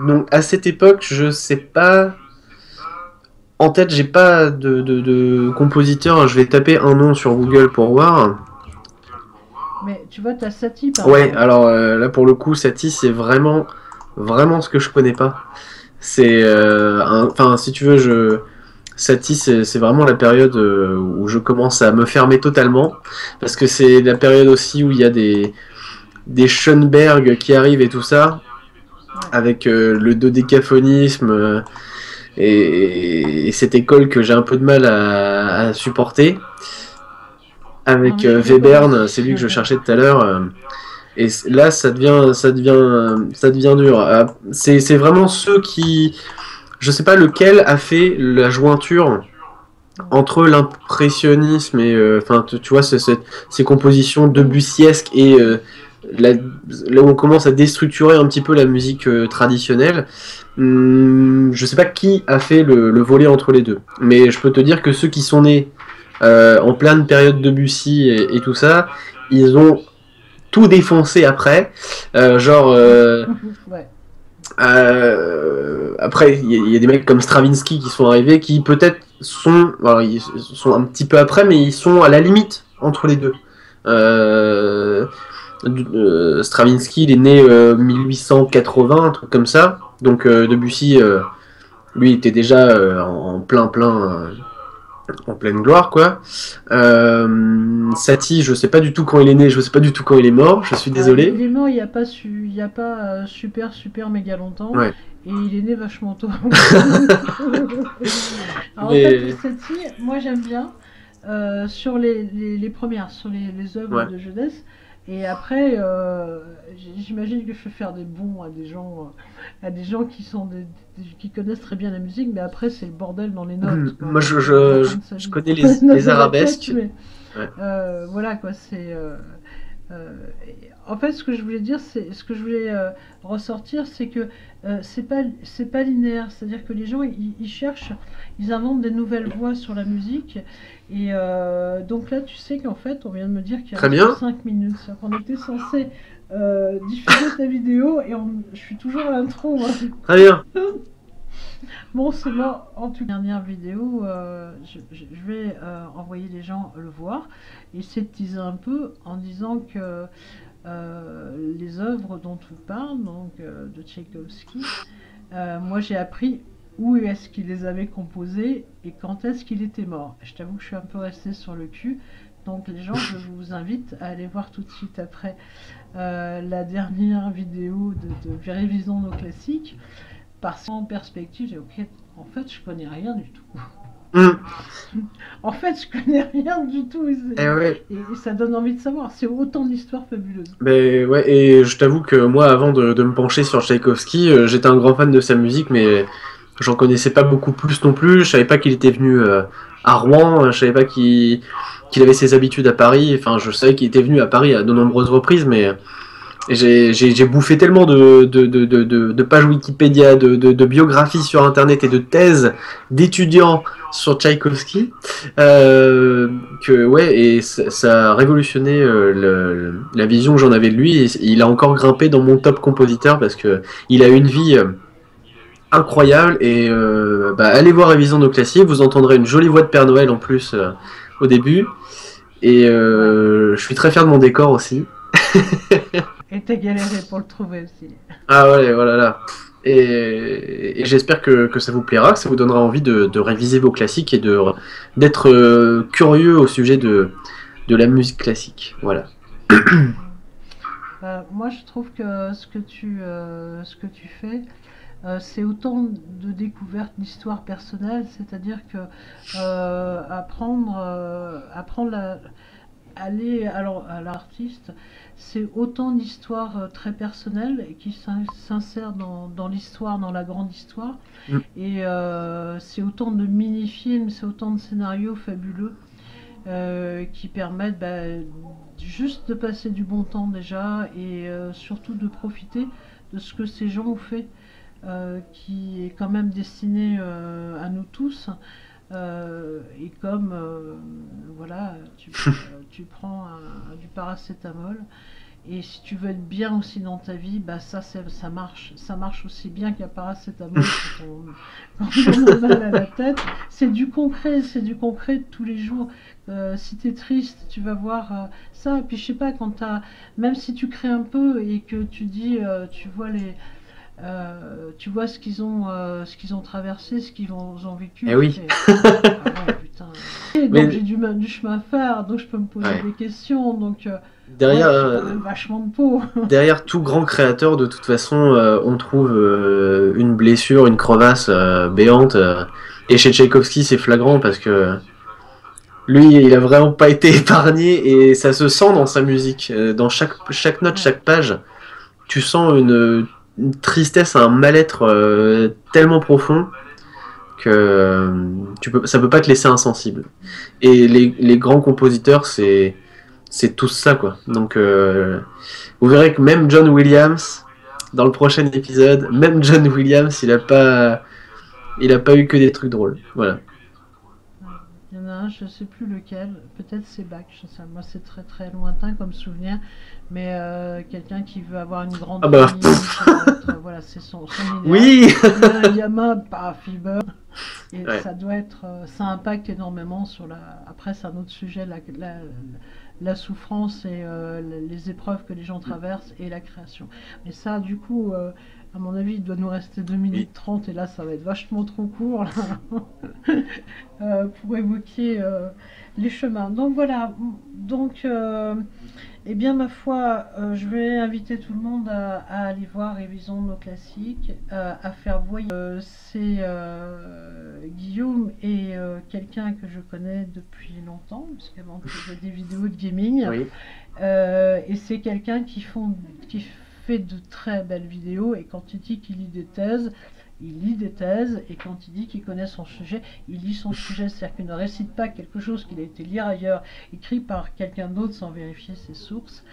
Donc à cette époque, je sais pas. En tête, j'ai pas de compositeur. Je vais taper un nom sur Google pour voir. Mais tu vois, tu as Satie par Ouais, exemple. alors là pour le coup, Satie, c'est vraiment ce que je connais pas. Enfin, si tu veux, Satie, c'est vraiment la période où je commence à me fermer totalement, parce que c'est la période aussi où il y a des Schoenberg qui arrivent et tout ça, Ouais. avec le dodécaphonisme et cette école que j'ai un peu de mal à supporter. Ah, Avec mais je suis d'accord Webern, aussi. c'est lui que je cherchais tout à l'heure. Et là, ça devient dur. C'est vraiment ceux qui, je sais pas lequel a fait la jointure entre l'impressionnisme et, enfin, tu vois, ces compositions debussiesques et là où on commence à déstructurer un petit peu la musique traditionnelle. Je sais pas qui a fait le volet entre les deux, mais je peux te dire que ceux qui sont nés en pleine période Debussy et tout ça, ils ont tout défoncé après. Genre, Ouais. après, il y a des mecs comme Stravinsky qui sont arrivés, qui peut-être alors, ils sont un petit peu après, mais ils sont à la limite entre les deux. Euh, Stravinsky, il est né 1880, un truc comme ça. Donc Debussy, lui, était déjà en pleine gloire, quoi. Satie, je sais pas du tout quand il est né, je sais pas du tout quand il est mort, je suis désolé. Il est mort il n'y a pas, il y a pas super méga longtemps. Ouais. Et il est né vachement tôt. Alors, en Mais... fait, Satie, moi j'aime bien sur les premières, sur les œuvres Ouais. de jeunesse. Et après, j'imagine que je vais faire des bons à des gens qui sont qui connaissent très bien la musique, mais après c'est le bordel dans les notes, quoi. Moi, Donc, chacun de sa je vie. connais Les notes les de l'orchestre, arabesques. mais Ouais. voilà quoi, en fait, ce que je voulais dire, ce que je voulais ressortir, c'est que c'est pas linéaire. C'est-à-dire que les gens, ils cherchent, ils inventent des nouvelles voies sur la musique. Et donc là, tu sais qu'en fait, on vient de me dire qu'il Très reste bien. 5 minutes. C'est-à-dire qu'on était censé diffuser ta vidéo et je suis toujours à l'intro, moi. Très bien. Bon, c'est mort. En tout cas, dernière vidéo, je vais envoyer les gens le voir et essayer de teaser un peu en disant que les œuvres dont tu parles, donc de Tchaïkovski, moi j'ai appris où est-ce qu'il les avait composées et quand est-ce qu'il était mort. Je t'avoue que je suis un peu restée sur le cul. Donc les gens, je vous invite à aller voir tout de suite après la dernière vidéo de Révisons nos classiques. Parce qu'en perspective, j'ai ok, en fait, je connais rien du tout. Hum. En fait, je connais rien du tout. Ouais. Et ça donne envie de savoir. C'est autant d'histoires fabuleuses. Mais ouais, et je t'avoue que moi, avant de me pencher sur Tchaïkovski, j'étais un grand fan de sa musique, mais j'en connaissais pas beaucoup plus non plus. Je savais pas qu'il était venu à Rouen, je savais pas qu'il avait ses habitudes à Paris. Enfin, je savais qu'il était venu à Paris à de nombreuses reprises, mais j'ai bouffé tellement de pages Wikipédia, de biographies sur Internet et de thèses d'étudiants sur Tchaïkovski que ouais, et ça a révolutionné la vision que j'en avais de lui. Et il a encore grimpé dans mon top compositeur parce que il a une vie incroyable. Et allez voir Révision nos classiques, vous entendrez une jolie voix de Père Noël en plus au début. Et je suis très fier de mon décor aussi. Et t'as galéré pour le trouver aussi. Ah ouais, voilà là. Et j'espère que ça vous plaira, que ça vous donnera envie de réviser vos classiques et d'être curieux au sujet de la musique classique. Voilà. Moi, je trouve que ce que tu fais, c'est autant de découvertes d'histoires personnelles, c'est-à-dire que apprendre aller alors à l'artiste, c'est autant d'histoires très personnelles qui s'insèrent dans l'histoire, dans la grande histoire, Mm. et c'est autant de mini-films, c'est autant de scénarios fabuleux qui permettent juste de passer du bon temps déjà et surtout de profiter de ce que ces gens ont fait, qui est quand même destiné à nous tous. Et comme voilà, tu prends du paracétamol et si tu veux être bien aussi dans ta vie, ça marche aussi bien qu'un paracétamol quand on a mal à la tête. C'est du concret de tous les jours. Si tu es triste, tu vas voir ça. Et puis je sais pas, même si tu crées un peu et que tu dis, tu vois ce ce qu'ils ont traversé, ce qu'ils ont vécu. Eh oui. Ah ouais, putain. Et donc Mais j'ai du chemin à faire, donc je peux me poser ouais. des questions. Donc Derrière, ouais, j'ai quand même vachement de peau. derrière tout grand créateur, de toute façon, on trouve une blessure, une crevasse béante. Et chez Tchaïkovski, c'est flagrant parce que lui, il a vraiment pas été épargné et ça se sent dans sa musique. Dans chaque note, Ouais. chaque page, tu sens une tristesse, un mal-être tellement profond que ça peut pas te laisser insensible. Et les grands compositeurs, c'est tout ça, quoi. Donc, vous verrez que même John Williams, dans le prochain épisode, même John Williams, il a pas eu que des trucs drôles. Voilà. Il y en a un, je sais plus lequel, peut-être c'est Bach, je sais, moi c'est très très lointain comme souvenir, mais quelqu'un qui veut avoir une grande Ah bah, famille, ça va être, voilà, c'est son idéal. oui. Il a un gamin, paf, il meurt, et Ouais. ça doit être, ça impacte énormément sur après c'est un autre sujet, la souffrance et les épreuves que les gens traversent et la création. Mais ça, du coup, à mon avis, il doit nous rester 2 minutes 30 et là, ça va être vachement trop court là, pour évoquer les chemins. Donc voilà, donc eh bien ma foi, je vais inviter tout le monde à aller voir Révisons nos classiques, à faire voyager. C'est Guillaume et quelqu'un que je connais depuis longtemps, parce qu'avant je faisais des vidéos de gaming, Oui. et c'est quelqu'un qui fait de très belles vidéos, et quand il dit qu'il lit des thèses, il lit des thèses, et quand il dit qu'il connaît son sujet, il lit son sujet, c'est-à-dire qu'il ne récite pas quelque chose qu'il a été lire ailleurs, écrit par quelqu'un d'autre sans vérifier ses sources.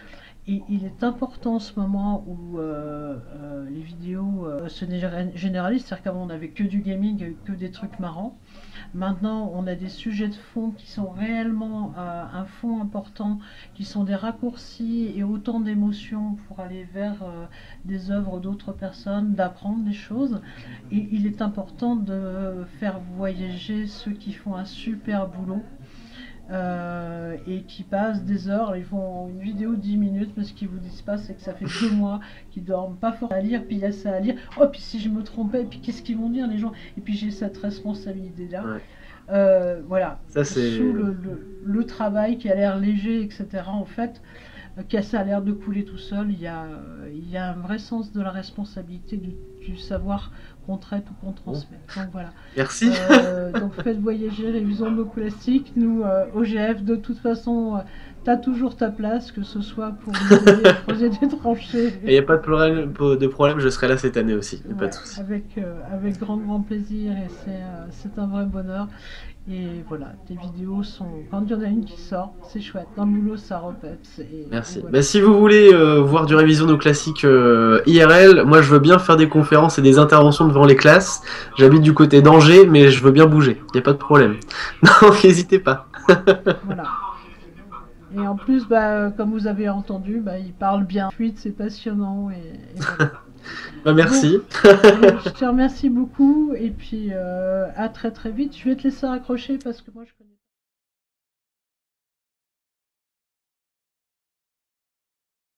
Et il est important en ce moment où les vidéos se généralisent, c'est-à-dire qu'avant on n'avait que du gaming, que des trucs marrants. Maintenant, on a des sujets de fond qui sont réellement un fond important, qui sont des raccourcis et autant d'émotions pour aller vers des œuvres d'autres personnes, d'apprendre des choses. Et il est important de faire voyager ceux qui font un super boulot. Et qui passent des heures, ils font une vidéo de 10 minutes, mais ce qu'ils vous disent pas, c'est que ça fait 2 mois qu'ils dorment pas fort à lire, puis il y a ça à lire, oh puis si je me trompais, puis qu'est-ce qu'ils vont dire les gens, et puis j'ai cette responsabilité là. Voilà, Ça, c'est... sous le travail qui a l'air léger, etc. En fait, ça a l'air de couler tout seul, il y a un vrai sens de la responsabilité du savoir qu'on traite ou qu'on transmet. Donc voilà. Merci. Donc faites voyager, révisons nos classiques. Nous, OGF, de toute façon, t'as toujours ta place, que ce soit pour nous aider à creuser des tranchées. Et il n'y a pas de problème, je serai là cette année aussi, il n'y a pas de souci. Avec grand plaisir, et c'est un vrai bonheur. Et voilà, tes vidéos sont... Quand il y en a une qui sort, c'est chouette. Dans le boulot, ça repète. Merci. Voilà. Bah, si vous voulez voir du Révision nos classiques IRL, moi je veux bien faire des conférences et des interventions devant les classes. J'habite du côté d'Angers, mais je veux bien bouger. Il n'y a pas de problème. Non, n'hésitez pas. Voilà. Et en plus, bah, comme vous avez entendu, bah, il parle bien. C'est passionnant. Et voilà. Bah, merci. Bon, je te remercie beaucoup. Et puis, à très vite. Je vais te laisser raccrocher parce que moi, je connais...